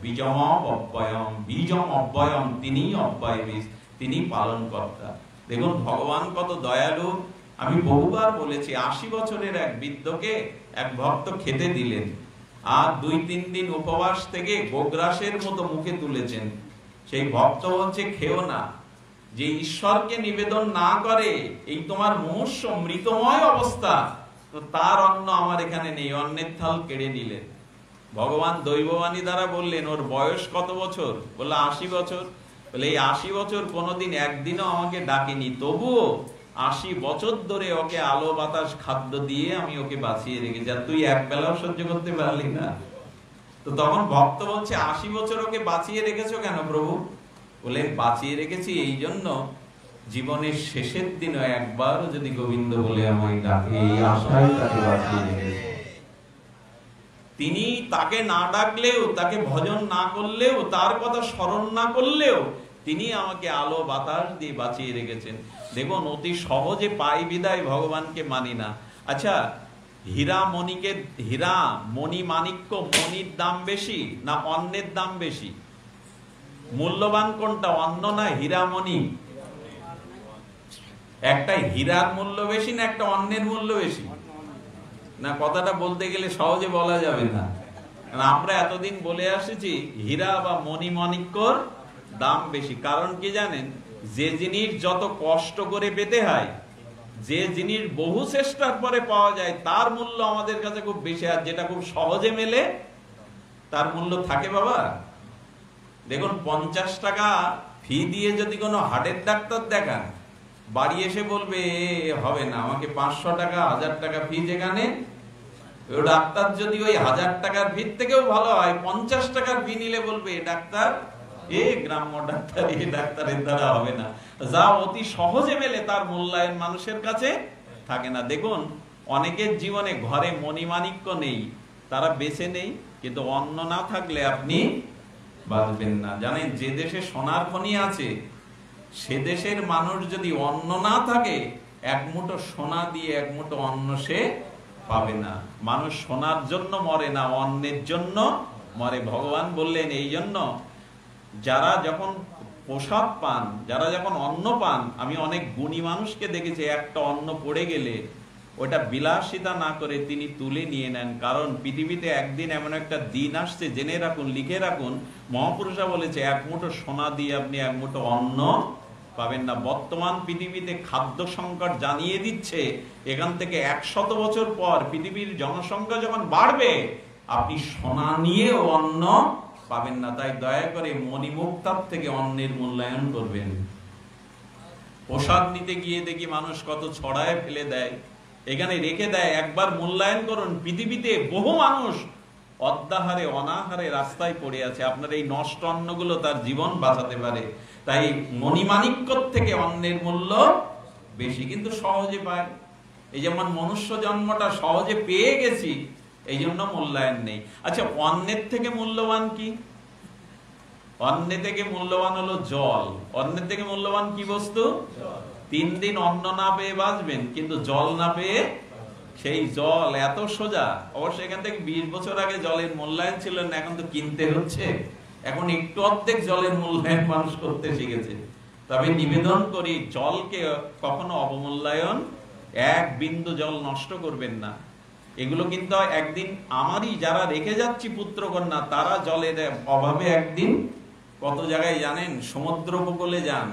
বীজম অব্যয়ম। বীজম অব্যয়ম, তিনি অব্যয় বীজ, তিনি পালনকর্তা। দেখুন ভগবান কত দয়ালু। আমি বহুবার বলেছি, 80 বছরের এক বৃদ্ধকে এক ভক্ত খেতে দিলেন, আর 2-3 দিন উপবাস থেকে গোগ্রাসের মতো মুখে তুলেছেন। সেই ভক্ত বলছে খেও না, যে ঈশ্বরকে নিবেদন না করে, এই তোমার মুমূর্ষু মৃতময় অবস্থা, তো তার অন্ন আমার এখানে নেই। অন্নের থাল কেড়ে নিলেন। ভগবান দৈববাণী দ্বারা বললেন ওর বয়স কত বছর? বললো 80 বছর। বলে এই 80 বছর কোনোদিন একদিনও আমাকে ডাকেনি, তবুও 80 বছর ধরে ওকে আলো বাতাস খাদ্য দিয়ে আমি ওকে বাঁচিয়ে রেখেছি, আর তুই এক বেলাও সহ্য করতে পারলি না। তো তখন ভক্ত বলছে 80 বছর ওকে বাঁচিয়ে রেখেছো কেন প্রভু? বলে বাঁচিয়ে রেখেছি এই জন্য, জীবনের শেষের দিনও একবারও যদি গোবিন্দ বলে আমায় ডাকে, এই আশায় তাকে বাঁচিয়ে রেখেছি। তিনি তাকে না ডাকলেও, তাকে ভজন না করলেও, তার কথা স্মরণ না করলেও তিনি আমাকে আলো বাতাস দিয়ে বাঁচিয়ে রেখেছেন। দেখুন অতি সহজে পাই বিদায় ভগবানকে মানি না। আচ্ছা, হীরা মণিকে, হীরা মণি মাণিক্য, মণির দাম বেশি না অন্নের দাম বেশি? মূল্যবান কোনটা, অন্ন না হীরা মণি? একটা হীরার মূল্য বেশি না একটা অন্নের মূল্য বেশি? না, কথাটা বলতে গেলে সহজে বলা যাবে না। আমরা এতদিন বলে আসছি হীরা বা মণি মাণিক্যর দাম বেশি। কারণ কি জানেন? যে জিনিস যত কষ্ট করে পেতে হয়, যে জিনিস বহু চেষ্টার পরে পাওয়া যায়, তার মূল্য আমাদের কাছে খুব বেশি। আর যেটা খুব সহজে মেলে তার মূল্য থাকে বাবা। দেখুন 50 টাকা ফি দিয়ে যদি কোনো হার্টের ডাক্তার দেখান, বাড়ি এসে বলবে হবে না, আমাকে 500 টাকা 1000 টাকা ফি, যেখানে ডাক্তার যদি ওই 1000 টাকার ফি থেকেও ভালো হয়, 50 টাকার ফি নিলে বলবে ডাক্তার গ্রাম্য ডাক্তার, এই ডাক্তারের দ্বারা হবে না। যা অতি সহজে মেলে তার মূল্যায়ন মানুষের কাছে থাকে না। দেখুন অনেকের জীবনে ঘরে মণিমাণিক্য নেই, তারা বেঁচে নেই, কিন্তু অন্ন না থাকলে আপনি বাঁচবেন না। জানেন যে দেশে সোনার খনি আছে, সে দেশের মানুষ যদি অন্ন না থাকে, এক মুঠো সোনা দিয়ে এক মুঠো অন্ন সে পাবে না। মানুষ সোনার জন্য মরে না, অন্নের জন্য মরে। ভগবান বললেন এই জন্য যারা যখন প্রসাদ পান, যারা যখন অন্ন পান, আমি অনেক গুণী মানুষকে দেখেছি, একটা অন্ন পড়ে গেলে ওটা বিলাসিতা না করে তিনি তুলে নিয়ে নেন। কারণ পৃথিবীতে একদিন এমন একটা দিন আসছে, জেনে রাখুন, লিখে রাখুন, মহাপুরুষরা বলেছে এক মুঠো সোনা দিয়ে আপনি এক মুঠো অন্ন পাবেন না। বর্তমান পৃথিবীতে খাদ্য সংকট জানিয়ে দিচ্ছে, এখান থেকে 100 বছর পর পৃথিবীর জনসংখ্যা যখন বাড়বে, আপনি সোনা নিয়ে অন্ন পাবেন না। তাই দয়া করে মণিমুক্তার থেকে অন্নের মূল্যায়ন করবেন। প্রসাদ নিতে গিয়ে দেখি মানুষ কত ছড়ায় ফেলে দেয়, এখানে রেখে দেয়। একবার মূল্যায়ন করুন, পৃথিবীতে বহু মানুষ অদ্যাহারে অনাহারে রাস্তায় পড়ে আছে, আপনার এই নষ্ট অন্নগুলো তার জীবন বাঁচাতে পারে। তাই মণিমাণিক্য থেকে অন্নের মূল্য বেশি, কিন্তু সহজে পায়। এই যেমন মনুষ্য জন্মটা সহজে পেয়ে গেছি, এই জন্য মূল্যায়ন নেই। আচ্ছা, অন্নের থেকে মূল্যবান কি? অন্নের থেকে মূল্যবান হলো জল। অন্নের থেকে মূল্যবান কি বস্তু? 3 দিন অন্ন না পেয়ে বাঁচবেন, কিন্তু জল না পেয়ে, সেই জল এত সোজা। অবশ্য এখান থেকে 20 বছর আগে জলের মূল্যায়ন ছিল না, এখন তো কিনতে হচ্ছে। এখন একটু অর্ধেক জলের মূল্যায়ন মানুষ করতে শিখেছে। তবে নিবেদন করি, জলকে কখনো অবমূল্যায়ন এক বিন্দু জল নষ্ট করবেন না। এগুলো কিন্তু একদিন আমারই যারা রেখে যাচ্ছি পুত্র কন্যা, তারা জলের অভাবে একদিন কত জায়গায় জানেন, সমুদ্র উপকূলে যান,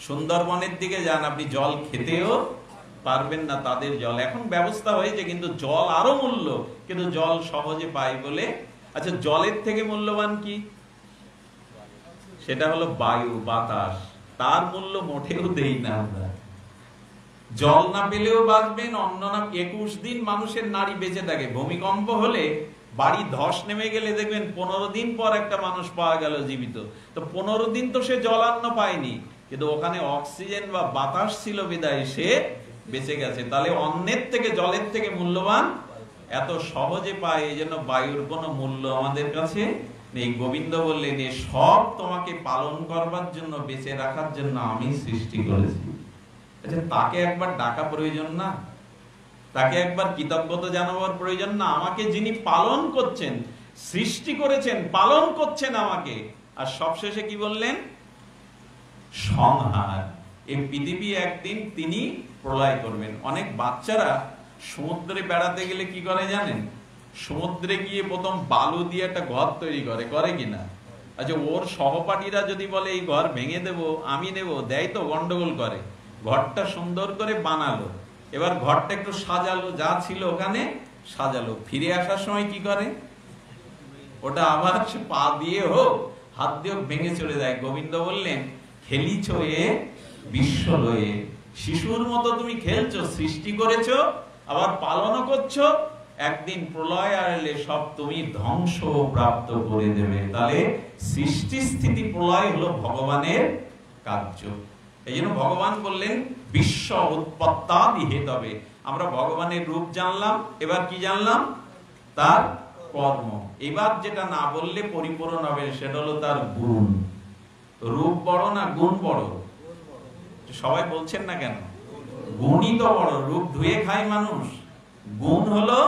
সুন্দরবনের দিকে যান, আপনি জল খেতেও পারবেন না তাদের জল। এখন ব্যবস্থা হয়েছে, কিন্তু জল আরো মূল্য, কিন্তু জল সহজে পাই বলে। আচ্ছা, জলের থেকে মূল্যবান কি? সেটা হলো বায়ু, বাতাস। তার মূল্য মোটেও দেই না আমরা। জল না পেলেও বাঁচবেন, অন্য না। 21 দিন মানুষের নারী বেঁচে থাকে। ভূমিকম্প হলে বাড়ি ধস নেমে গেলে দেখবেন 15 দিন পর একটা মানুষ পাওয়া গেল জীবিত। তো 15 দিন তো সে জলান্ন পায়নি, কিন্তু ওখানে অক্সিজেন বা বাতাস ছিল বিদায় সে বেঁচে গেছে। তাহলে অন্যের থেকে, জলের থেকে মূল্যবান এত সহজে পায়, এই জন্য বায়ুর কোনো মূল্য আমাদের কাছে নেই। গোবিন্দ বললেন, এ সব তোমাকে পালন করবার জন্য, বেঁচে রাখার জন্য আমি সৃষ্টি করেছি। আচ্ছা, তাকে একবার ডাকা প্রয়োজন না? তাকে একবার কৃতজ্ঞতা জানাবার প্রয়োজন না? আমাকে যিনি পালন করছেন, সৃষ্টি করেছেন, পালন করছেন আমাকে, আর সবশেষে কি বললেন? সংহার। এই পৃথিবী একদিন তিনি প্রলয় করবেন। অনেক বাচ্চারা সমুদ্রে বেড়াতে গেলে কি করে জানেন? সমুদ্রে গিয়ে প্রথম বালু দিয়ে একটা ঘর তৈরি করে, করে কিনা? আচ্ছা, ওর সহপাঠীরা যদি বলে এই ঘর ভেঙে দেব, আমি নেব, দেয় তো, গন্ডগোল করে। ঘরটা সুন্দর করে বানালো, এবার ঘরটা একটু সাজালো, যা ছিল ওখানে সাজালো, ফিরে আসার সময় কি করে? ওটা আবার পা দিয়ে হোক, হাত দিয়ে হোক, ভেঙে চলে যায়। গোবিন্দ বললেন, খেলিছ এ বিশ্ব লয়ে, শিশুর মতো তুমি খেলছো, সৃষ্টি করেছো, আবার পালনও করছো। একদিন প্রলয় আসলে সব তুমি ধ্বংস প্রাপ্ত করে দেবে। তাহলে সৃষ্টি, স্থিতি, প্রলয় হলো ভগবানের কার্য। এই জন্য ভগবান বললেন বিশ্ব উৎপত্তাদি হেতবে। আমরা ভগবানের রূপ জানলাম, এবার কি জানলাম? তার কর্ম। এবার যেটা না বললে পরিপূরণ হবে, সেটা হলো তার গুণ। রূপ বড় না গুণ বড়? সবাই বলছেন না কেন? গুণই তো বড়। রূপ ধুয়ে খায় মানুষ, গুণ হলো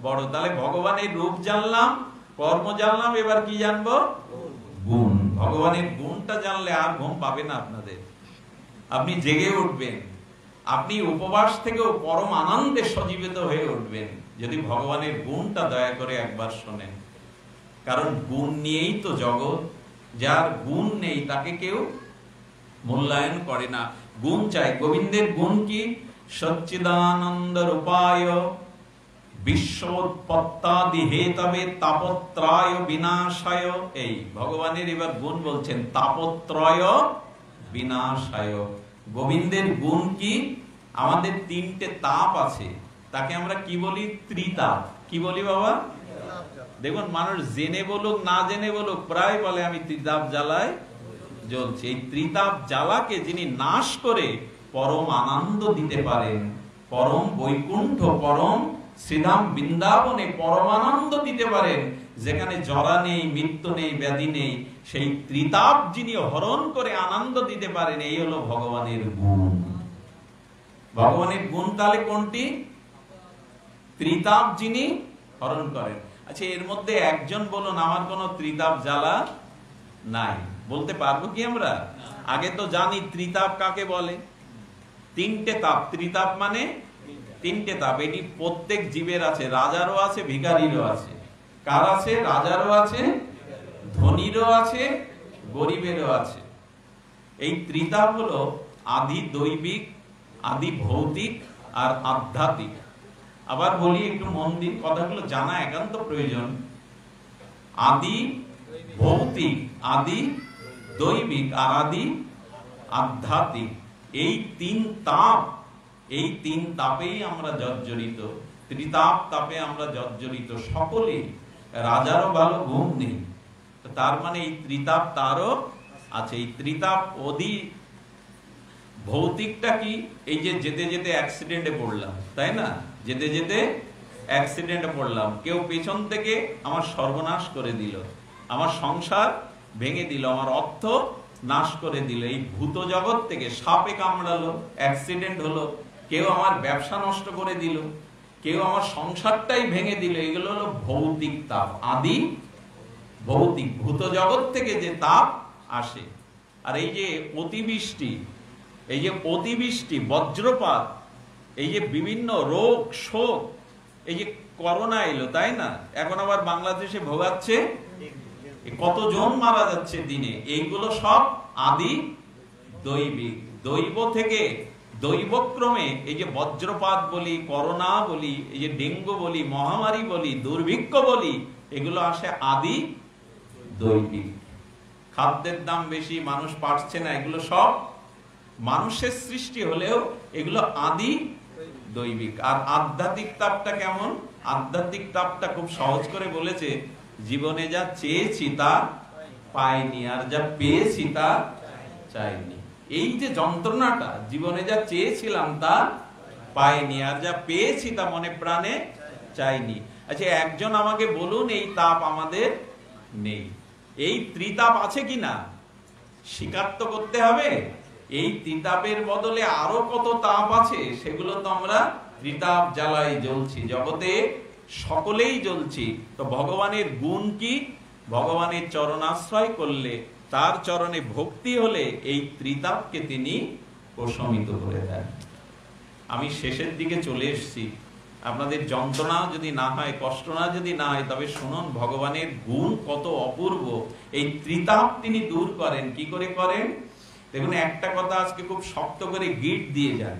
বড়। তাহলে ভগবানের রূপ জানলাম, কর্ম জানলাম, এবার কি জানবো? গুণ। ভগবানের গুণটা জানলে আর ঘুম পাবে না আপনাদের। আপনি জেগে উঠবেন, আপনি উপবাস থেকেও পরম আনন্দে সজীবিত হয়ে উঠবেন যদি ভগবানের গুণটা দয়া করে একবার শোনেন। কারণ গুণ নিয়েই তো জগৎ। যার গুণ নেই তাকে কেউ মূল্যায়ন করে না। গুণ চাই। গোবিন্দের গুণ কি? সচ্চিদানন্দ রূপায় বিশ্বোৎপত্তাদি হেতবে তাপত্রয় বিনাশায়। এই ভগবানের এবার গুণ বলছেন, তাপত্রয় বিনাশায়। গোবিন্দের গুণ কি? আমাদের 3টে তাপ আছে, তাকে আমরা কি বলি? ত্রিতাপ। কি বলি বাবা? দেখুন, মানুষ জেনে বলুক না জেনে বলুক, প্রায় বলে আমি ত্রিতাপ জ্বালায় জ্বলছে। এই ত্রিতাপ জ্বালাকে যিনি নাশ করে পরম আনন্দ দিতে পারেন, পরম বৈকুণ্ঠ, পরম শ্রীধাম বৃন্দাবনে পরমানন্দ দিতে পারেন, যেখানে জরা নেই, মৃত্যু নেই, ব্যাধি নেই, সেই ত্রিতাপ যিনি হরণ করে আনন্দ দিতে পারেন, এই হলো ভগবানের গুণ। ভগবানের গুণ তাহলে কোনটি? ত্রিতাপ যিনি হরণ করেন। আচ্ছা, এর মধ্যে একজন বলুন আমার কোন ত্রিতাপ জ্বালা নাই। বলতে পারবো কি আমরা? আগে তো জানি ত্রিতাপ কাকে বলে। 3টে তাপ। ত্রিতাপ মানে 3টে তাপ। এটি প্রত্যেক জীবের আছে, রাজারও আছে, ভিখারিরও আছে। কার আছে? রাজারও আছে, ধনীরও আছে, গরিবেরও আছে। এই ত্রিতাপ হলো আদি দৈবিক, আদি ভৌতিক আর আধ্যাত্মিক। আবার বলি, একটু মন দিন, কথাগুলো জানা একান্ত প্রয়োজন। আদি ভৌতিক, আদি দৈবিক আর আদি আধ্যাত্মিক, এই 3 তাপ, এই 3 তাপেই আমরা জর্জরিত। ত্রিতাপ তাপে আমরা জর্জরিত সকলেই। রাজারও ভালো ঘুম নেই, তার মানে এই ত্রিতাপ তারও আছে। এই ত্রিতাপ অধি ভৌতিকটা কি? এই যে যেতে যেতে অ্যাক্সিডেন্টে পড়লাম, তাই না? যেতে যেতে অ্যাক্সিডেন্টে পড়লাম, কেউ পেছন থেকে আমার সর্বনাশ করে দিল, আমার সংসার ভেঙে দিল, আমার অর্থ নাশ করে দিল। এই ভূত জগৎ থেকে সাপে কামড়ালো, অ্যাক্সিডেন্ট হলো, কেউ আমার ব্যবসা নষ্ট করে দিল, কেউ আমার সংসারটাই ভেঙে দিল। এগুলো হলো ভৌতিক তাপ, আদি ভৌতিক, ভূত জগৎ থেকে যে তাপ আসে। আর এই যে অতিবৃষ্টি, এই যে অতিবৃষ্টি, বজ্রপাত, এই যে বিভিন্ন রোগ শোক, এই যে করোনা এলো, তাই না, এখন আবার বাংলাদেশে ভোগাচ্ছে, কতজন মারা যাচ্ছে দিনে, এইগুলো সব আদি দৈবিক। দৈব থেকে দৈবক্রমে এই যে বজ্রপাত বলি, করোনা বলি, এই যে ডেঙ্গু বলি, মহামারী বলি, দুর্ভিক্ষ বলি, এগুলো আসে আদি দৈবিক। খাদ্যের দাম বেশি, মানুষ পারছে না, এগুলো সব মানুষের সৃষ্টি হলেও এগুলো আদি দৈবিক। আর আধ্যাত্মিক তাপটা কেমন? আধ্যাত্মিক তাপটা খুব সহজ করে বলেছে, জীবনে যা চেয়েছি তা পাইনি, আর যা পেয়েছি তা চাইনি। এই যে যন্ত্রণাটা, জীবনে যা চেয়েছিলাম তা পাইনি, আর যা পেয়েছি তা মনে প্রাণে চাইনি। আচ্ছা, একজন আমাকে বলুন, এই তাপ আমাদের নেই, এই ত্রিতাপ আছে কিনা? স্বীকার তো করতে হবে। এই ত্রিতাপের বদলে আরো কত তাপ আছে, সেগুলো তো আমরা ত্রিতাপ জ্বালাই জ্বলছি, জগতে সকলেই জ্বলছি। তো ভগবানের গুণ কি? ভগবানের চরণাশ্রয় করলে, তার চরণে ভক্তি হলে এই ত্রিতাপকে তিনি প্রশমিত করে দেন। আমি শেষের দিকে চলে এসেছি, আপনাদের যন্ত্রণা যদি না হয়, কষ্ট না যদি না হয়, তবে শুনুন ভগবানের গুণ কত অপূর্ব। এই ত্রিতাপ তিনি দূর করেন। কি করে করেন? দেখুন, একটা কথা আজকে খুব শক্ত করে গিট দিয়ে যান।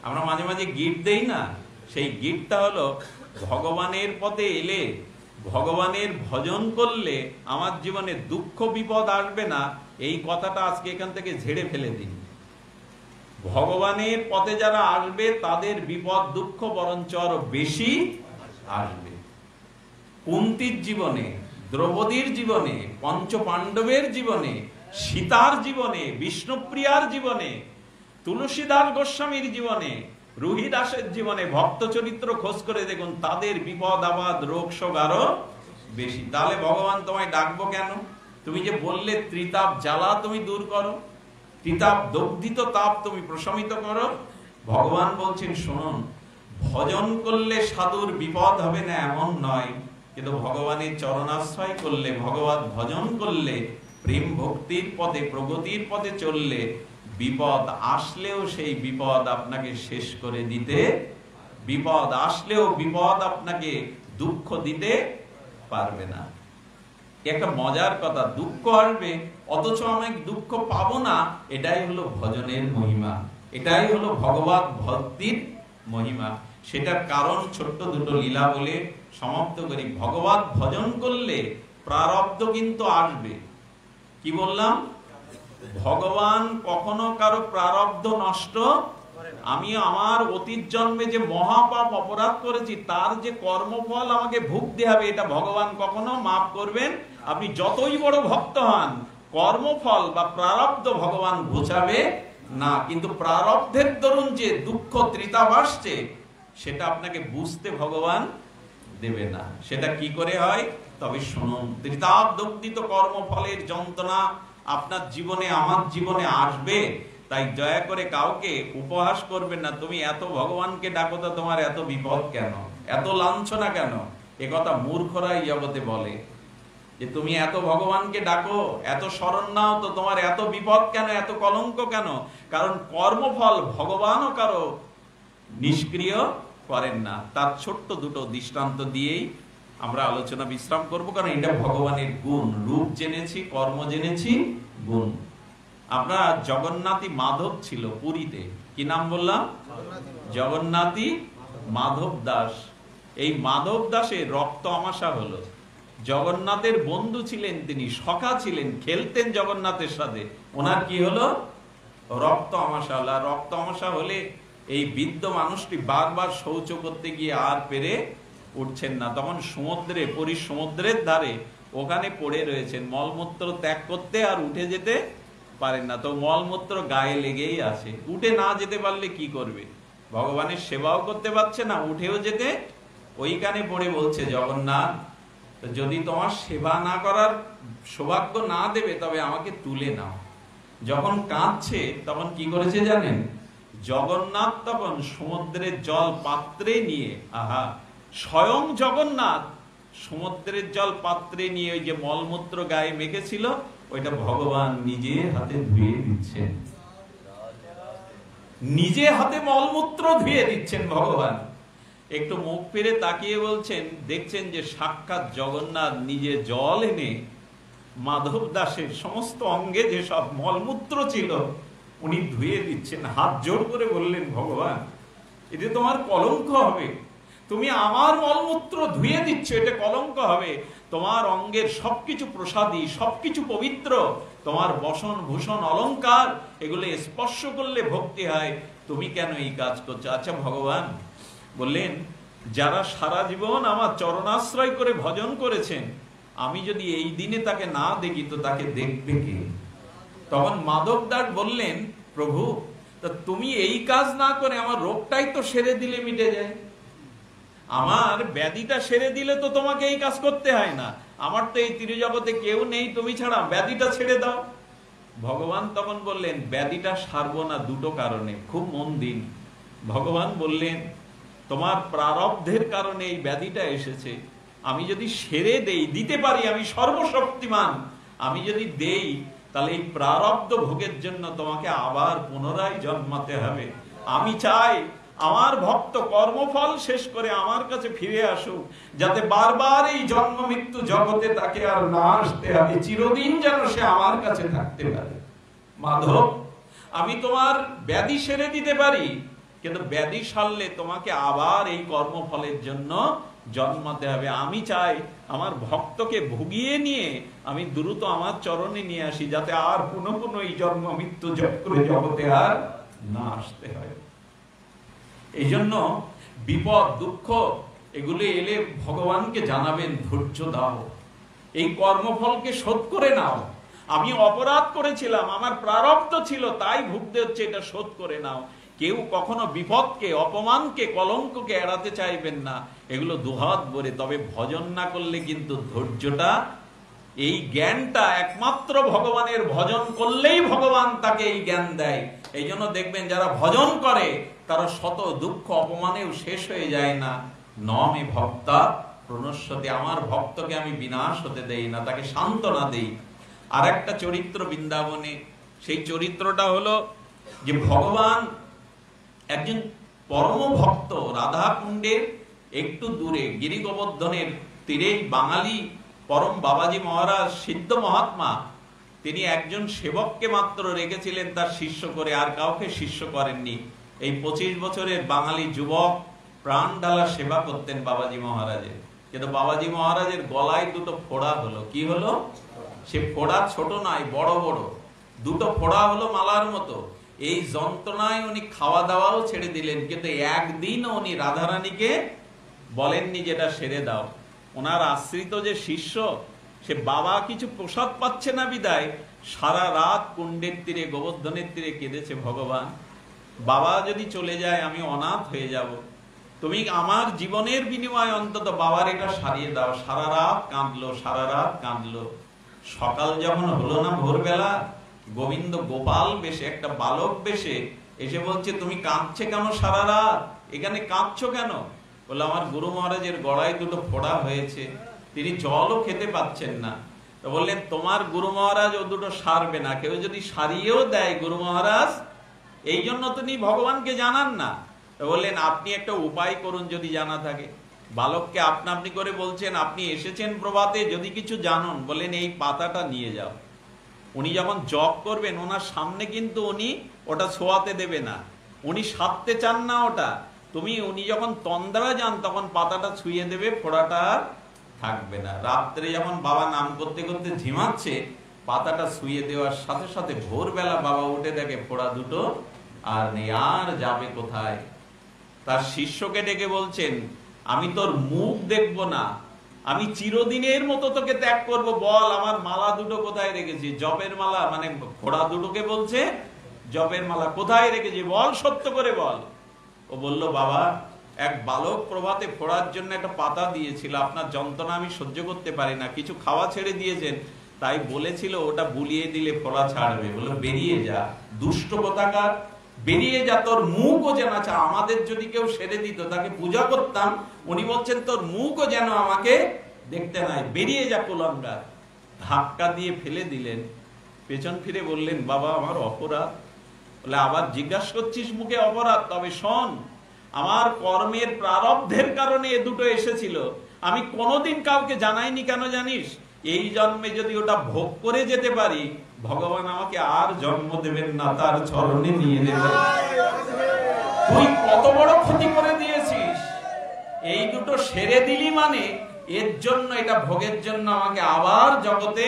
আমরা মাঝে মাঝে গিট দেই না? সেই গিটটা হলো, ভগবানের পথে এলে, ভগবানের ভজন করলে আমার জীবনে দুঃখ বিপদ আসবে না, এই কথাটা আজকে এখান থেকে ঝেড়ে ফেলে দিন। ভগবানের পথে যারা আসবে তাদের বিপদ দুঃখ বরঞ্চ আরো বেশি আসবে। কুন্তির জীবনে, দ্রৌপদীর জীবনে, পঞ্চ পাণ্ডবের জীবনে, সীতার জীবনে, বিষ্ণুপ্রিয়ার জীবনে, তুলসীদাস গোস্বামীর জীবনে, রুহি দাসের জীবনে, ভক্ত চরিত্র খোঁজ করে দেখুন, তাদের বিপদ আপদ রোগ শোক আরো বেশি। তাহলে ভগবান তোমায় ডাকবো কেন? তুমি যে বললে ত্রিতাপ জ্বালা তুমি দূর করো, ত্রিতাপ দগ্ধিত তাপ তুমি প্রশমিত করো। ভগবান বলছেন, শুনুন, ভজন করলে সাধুর বিপদ হবে না এমন নয়, কিন্তু ভগবানের চরণাশ্রয় করলে, ভগবত ভজন করলে, প্রেম ভক্তির পথে, প্রগতির পথে চললে, বিপদ আসলেও সেই বিপদ আপনাকে শেষ করে দিতে, বিপদ আসলেও বিপদ আপনাকে দুঃখ দিতে পারবে না। একটা মজার কথা, দুঃখ আসবে অথচ আমি দুঃখ পাবো না, এটাই হলো ভজনের মহিমা, এটাই হলো ভগবত ভক্তির মহিমা। সেটার কারণ ছোট্ট দুটো লীলা বলে সমাপ্ত করি। ভগবত ভজন করলে প্রারব্ধ কিন্তু আসবে। কি বললাম? ভগবান কখনো কারো প্রারব্ধ নষ্ট, আমি আমার অতীত জন্মে যে মহাপাপ অপরাধ করেছি তার যে কর্মফল আমাকে ভুগতে হবে, এটা ভগবান কখনো মাফ করবেন। আপনি যতই বড় ভক্ত হন, কর্মফল বা প্রারব্ধ ভগবান ঘোচাবে না। কিন্তু প্রারব্ধের দরুন যে দুঃখ ত্রিতাপ আসছে, সেটা আপনাকে বুঝতে ভগবান দেবে না। সেটা কি করে হয়? তবে শুনুন, ত্রিতাপ দগ্ধিত কর্মফলের যন্ত্রণা আপনার জীবনে, আমার জীবনে আসবে। তাই দয়া করে কাউকে উপহাস করবেন না, তুমি এত ভগবানকে ডাকো তো তোমার এত বিপদ কেন, এত লাঞ্ছনা কেন? এ কথা মূর্খরাই জগতে বলে, যে তুমি এত ভগবানকে ডাকো, এত শরণ নাও, তো তোমার এত বিপদ কেন, এত কলঙ্ক কেন? কারণ কর্মফল ভগবানও কারো নিষ্ক্রিয় করেন না। তার ছোট্ট দুটো দৃষ্টান্ত দিয়েই আমরা আলোচনা বিশ্রাম করব, কারণ এটা ভগবানের গুণ। রূপ জেনেছি, কর্ম জেনেছি, গুণ। আমরা জগন্নাথী মাধব ছিল পুরীতে, কি নাম বললাম? জগন্নাথী মাধব দাস। এই মাধব দাসের রক্ত আমাশা হলো। জগন্নাথের বন্ধু ছিলেন তিনি, সখা ছিলেন, খেলতেন জগন্নাথের সাথে। ওনার কি হলো? রক্ত আমাশা হলো। আর রক্ত আমাশা হলে এই বৃদ্ধ মানুষটি বারবার শৌচ করতে গিয়ে আর পেরে উঠছেন না। তখন সমুদ্রে, পুরীর সমুদ্রের ধারে ওখানে পড়ে রয়েছেন, মলমূত্র ত্যাগ করতে আর উঠে যেতে পারেন না। তো মলমূত্র গায়ে লেগেই আছে। উঠে না যেতে পারলে কি করবে? ভগবানের সেবাও করতে পারছে না, উঠেও যেতে, ওইখানে পড়ে বলছে, জগন্নাথ, যদি তোমার সেবা না করার সৌভাগ্য না দেবে তবে আমাকে তুলে নাও। যখন কাঁদছে তখন কি করেছে জানেন? জগন্নাথ তখন সমুদ্রের জল পাত্রে নিয়ে, আহা, স্বয়ং জগন্নাথ সমুদ্রের জল পাত্রে নিয়ে ওই যে মলমূত্র গায়ে মেখেছিল, ওইটা ভগবান নিজের হাতে ধুয়ে দিচ্ছেন। নিজে হাতে মলমূত্র ধুয়ে দিচ্ছেন ভগবান। একটু মুখ ফিরে তাকিয়ে বলছেন, দেখছেন যে সাক্ষাৎ জগন্নাথ নিজে জল এনে মাধব দাসের সমস্ত অঙ্গে যে সব মলমূত্র ছিল উনি ধুয়ে দিচ্ছেন। হাত জোর করে বললেন, ভগবান এতে তোমার কলঙ্ক হবে, তুমি আমার মলমূত্র ধুয়ে দিচ্ছ, এটা কলঙ্ক হবে। তোমার অঙ্গের সবকিছু প্রসাদী, সবকিছু পবিত্র, তোমার বসন ভূষণ অলংকার এগুলো স্পর্শ করলে ভক্তি হয়, তুমি কেন এই কাজ করছো? আচ্ছা ভগবান বললেন, যারা সারা জীবন আমার চরণাশ্রয় করে ভজন করেছেন, আমি যদি এই দিনে তাকে না দেখি তো তাকে দেখবে কে? তখন মাধব দাস বললেন, প্রভু তা তুমি এই কাজ না করে আমার রোগটাই তো সেরে দিলে মিটে যায়, আমার ব্যাধিটা সেরে দিলে তো তোমাকে এই কাজ করতে হয় না, আমার তো এই ত্রিজগতে কেউ নেই তুমি ছাড়া, ব্যাধিটা ছেড়ে দাও। ভগবান তখন বললেন, ব্যাধিটা সারবো না দুটো কারণে, খুব মন দিন। ভগবান বললেন, তোমার প্রারব্ধের কারণে এই ব্যাধিটা এসেছে, আমি যদি সেরে দেই, দিতে পারি, আমি সর্বশক্তিমান, আমি যদি দেই তাহলে এই প্রারব্ধ ভোগের জন্য তোমাকে আবার পুনরায় জন্মাতে হবে। আমি চাই আমার ভক্ত কর্মফল শেষ করে আমার কাছে ফিরে আসুক, যাতে বারবার এই জন্ম মৃত্যু জগতে তাকে আর না আসতে হবে, চিরদিন যেন সে আমার কাছে থাকতে পারে। মাধব, আমি তোমার ব্যাধি সেরে দিতে পারি, কিন্তু ব্যাধি সারলে তোমাকে আবার এই কর্মফলের জন্য জন্মাতে হবে। আমি চাই আমার ভক্তকে ভুগিয়ে নিয়ে আমি দ্রুত আমার চরণে নিয়ে আসি, যাতে আর পুনঃ পুনঃ এই জন্ম মৃত্যু চক্রে জগতে আর না আসতে হয়। এই জন্য বিপদ দুঃখ এগুলো এলে ভগবানকে জানাবেন, ধৈর্য দাও, এই কর্মফলকে শোধ করে নাও, আমি অপরাধ করেছিলাম, আমার প্রারব্ধ ছিল তাই ভুগতে হচ্ছে, এটা শোধ করে নাও। কেউ কখনো বিপদকে, অপমানকে, কলঙ্ককে এড়াতে চাইবেন না, এগুলো দুহাত ভরে। তবে ভজন না করলে কিন্তু ধৈর্যটা, এই জ্ঞানটা একমাত্র ভগবানের ভজন করলেই ভগবান তাকে এই জ্ঞান দেয়। এই জন্য দেখবেন যারা ভজন করে তারা শত দুঃখ অপমানেও শেষ হয়ে যায় না। নমে ভক্তা প্রণশ্যতে, আমার ভক্তকে আমি বিনাশ হতে দেই না, তাকে সান্ত্বনা দেই। আর একটা চরিত্র বৃন্দাবনে, সেই চরিত্রটা হলো যে ভগবান একজন পরম ভক্ত, রাধা কুণ্ডের একটু দূরে গিরি গোবর্ধনের তীরে বাঙালি পরম বাবাজি মহারাজ সিদ্ধ মহাত্মা, তিনি একজন সেবককে মাত্র রেখেছিলেন তার শিষ্য করে, আর কাউকে শিষ্য করেননি। এই 25 বছরের বাঙালি যুবক প্রাণ ঢালা সেবা করতেন বাবাজি মহারাজের, কিন্তু বাবাজি মহারাজের গলায় দুটো ফোড়া হলো। কি হলো? সে ফোড়া ছোট নয়, বড় বড় দুটো ফোড়া হলো মালার মতো। এই যন্ত্রণায় উনি খাওয়া দাওয়াও ছেড়ে দিলেন, কিন্তু একদিন উনি রাধারানীকে বলেননি যেটা সেরে দাও। ওনার আশ্রিত যে শিষ্য, সে বাবা কিছু প্রসাদ পাচ্ছে না বিদায় সারা রাত কুণ্ডের তীরে, গোবর্ধনের তীরে কেঁদেছে, ভগবান বাবা যদি চলে যায় আমি অনাথ হয়ে যাব, তুমি আমার জীবনের বিনিময়ে অন্তত বাবার এটা সারিয়ে দাও। সারা রাত কাঁদলো, সারা রাত কাঁদলো। সকাল যখন হলো না, ভোরবেলা, গোবিন্দ গোপাল বেশে, একটা বালক বেশে এসে বলছে, তুমি কাঁদছে কেন সারা রাত, এখানে কাঁদছো কেন? বলে, আমার গুরু মহারাজের গলায় দুটো ফোড়া হয়েছে, তিনি জলও খেতে পাচ্ছেন না। তো বললেন, তোমার গুরু মহারাজ ও দুটো সারবে না, কেউ যদি সারিয়েও দেয় গুরু মহারাজ, এই জন্য তিনি ভগবানকে জানান না। তো বললেন, আপনি একটা উপায় করুন যদি জানা থাকে। বালককে আপনা আপনি করে বলছেন, আপনি এসেছেন প্রভাতে, যদি কিছু জানুন, বললেন এই পাতাটা নিয়ে যাও। উনি যখন জপ করবেন ওনার সামনে কিন্তু উনি ওটা ছোঁয়াতে দেবে না, উনি সারতে চান না ওটা। উনি যখন তন্দ্রা যান তখন পাতাটা ছুঁয়ে দেবে, ফোড়াটা থাকবে না। রাত্রে যখন বাবা নাম করতে করতে ঝিমাচ্ছে, পাতাটা ছুঁয়ে দেওয়ার সাথে সাথে ভোরবেলা বাবা উঠে দেখে ফোড়া দুটো আর নেই। আর যাবে কোথায়? তার শিষ্যকে ডেকে বলছেন, আমি তোর মুখ দেখবো না, আমি চিরদিনের মতো তোকে ত্যাগ করব, বল আমার মালা দুটো কোথায় রেখেছি, জপের মালা, মানে ফোড়া দুটোকে বলছে জপের মালা কোথায় রেখেছি, বল, সত্য করে বল। ও বলল, বাবা এক বালক প্রভাতে ফোড়ার জন্য একটা পাতা দিয়েছিল, আপনার যন্ত্রণা আমি সহ্য করতে পারি না, কিছু খাওয়া ছেড়ে দিয়েছেন, তাই বলেছিল ওটা বুলিয়ে দিলে ফোড়া ছাড়বে। বললো, বেরিয়ে যা দুষ্ট কোথাকার, বেরিয়ে যা, তোর মুখও যেন, আচ্ছা আমাদের যদি কেউ সেরে দিত, তাকে পূজা করতাম, উনি বলছেন তোর মুখও যেন আমাকে দেখতে নাই, বেরিয়ে যা কুলাঙ্গার। ধাক্কা দিয়ে ফেলে দিলেন। পেছন ফিরে বললেন, বাবা আমার অপরাধ। বলে আবার জিজ্ঞাসা করছিস মুখে অপরাধ? তবে শোন, আমার কর্মের প্রারব্ধের কারণে এ দুটো এসেছিল, আমি কোনোদিন কাউকে জানাইনি। কেন জানিস? এই জন্মে যদি ওটা ভোগ করে যেতে পারি, ভগবান আমাকে আর জন্ম দেবেন না, তার চরণে নিয়ে নেবেন। তুই কত বড় ক্ষতি করে দিয়েছিস, এই দুটো সেরে দিলি মানে এর জন্য, এটা ভোগের জন্য আমাকে আবার জগতে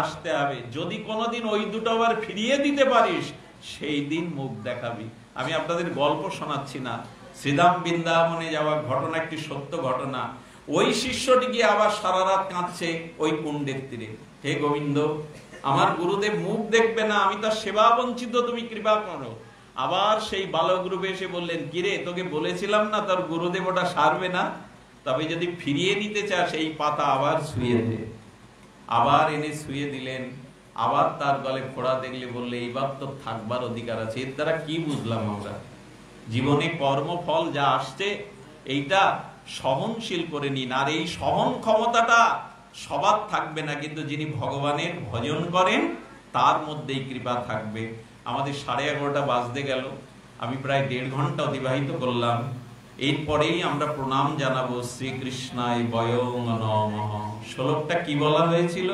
আসতে হবে। যদি কোনোদিন ওই দুটো আবার ফিরিয়ে দিতে পারিস, সেই দিন মুখ দেখাবি। আমি আপনাদের গল্প শোনাচ্ছি না, শ্রীধাম বৃন্দাবনে যাওয়ার ঘটনা, একটি সত্য ঘটনা। ওই শিষ্যটি গিয়ে আবার সারা রাত কাঁদছে ওই কুণ্ডের তীরে, হে গোবিন্দ, আমার গুরুদেব মুখ দেখবে না, আমি তার সেবা বঞ্চিত, তুমি কৃপা করো। আবার সেই বালক রূপে এসে বললেন, কিরে, তোকে বলেছিলাম না তোর গুরুদেব ওটা সারবে না? তবে যদি ফিরিয়ে নিতে চাস এই পাতা আবার ছুঁয়ে দে। আবার এনে ছুঁয়ে দিলেন। আবার তার গলে ফোড়া দেখলে বললে, এইবার তো থাকবার অধিকার আছে। এর দ্বারা কি বুঝলাম আমরা? জীবনে কর্মফল যা আসছে এইটা সহনশীল করে নিন। আর এই সহন ক্ষমতাটা সবার থাকবে না, কিন্তু যিনি ভগবানের ভজন করেন তার মধ্যেই কৃপা থাকবে। আমাদের 11:30 বাজতে গেল, আমি প্রায় 1.5 ঘন্টা অতিবাহিত করলাম। এরপরেই আমরা প্রণাম জানাবো শ্রীকৃষ্ণায় বয়ং নমঃ। শ্লোকটা কি বলা হয়েছিল?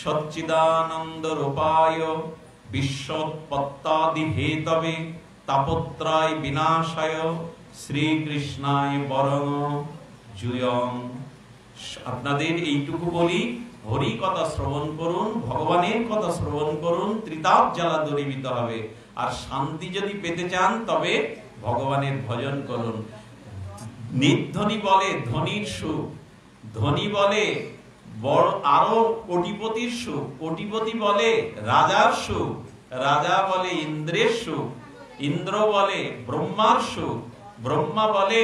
সচ্চিদানন্দ রূপায় বিশ্বৎপত্তাদি হেতবে তাপত্রয় বিনাশায় শ্রীকৃষ্ণায় বরং জুয়ং। আপনাদের এইটুকু বলি, হরি কথা শ্রবণ করুন, ভগবানের কথা শ্রবণ করুন, ত্রিতাপ জ্বালা দূরীভূত হবে। আর শান্তি যদি পেতে চান তবে ভগবানের ভজন করুন। নির্ধনী বলে ধনীর সুখ, ধনী বলে বড় আরো কোটিপতির সুখ, কোটিপতি বলে রাজার সুখ, রাজা বলে ইন্দ্রের সুখ, ইন্দ্র বলে ব্রহ্মার সুখ, ব্রহ্মা বলে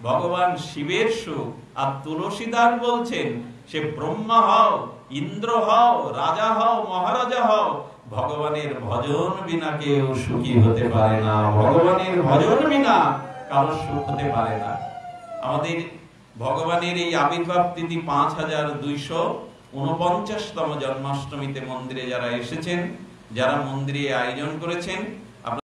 ভগবান শিবের সুখ। আর তুলসীদাস বলছেন, সে ব্রহ্মা হও, ইন্দ্র হও, রাজা হও, মহারাজা হও, ভগবানের ভজন বিনা কেউ সুখী হতে পারে না। ভগবানের ভজন বিনা কারো সুখ হতে পারে না। আমাদের ভগবানের এই আবির্ভাব তিথি 5249তম জন্মাষ্টমীতে মন্দিরে যারা এসেছেন, যারা মন্দিরে আয়োজন করেছেন,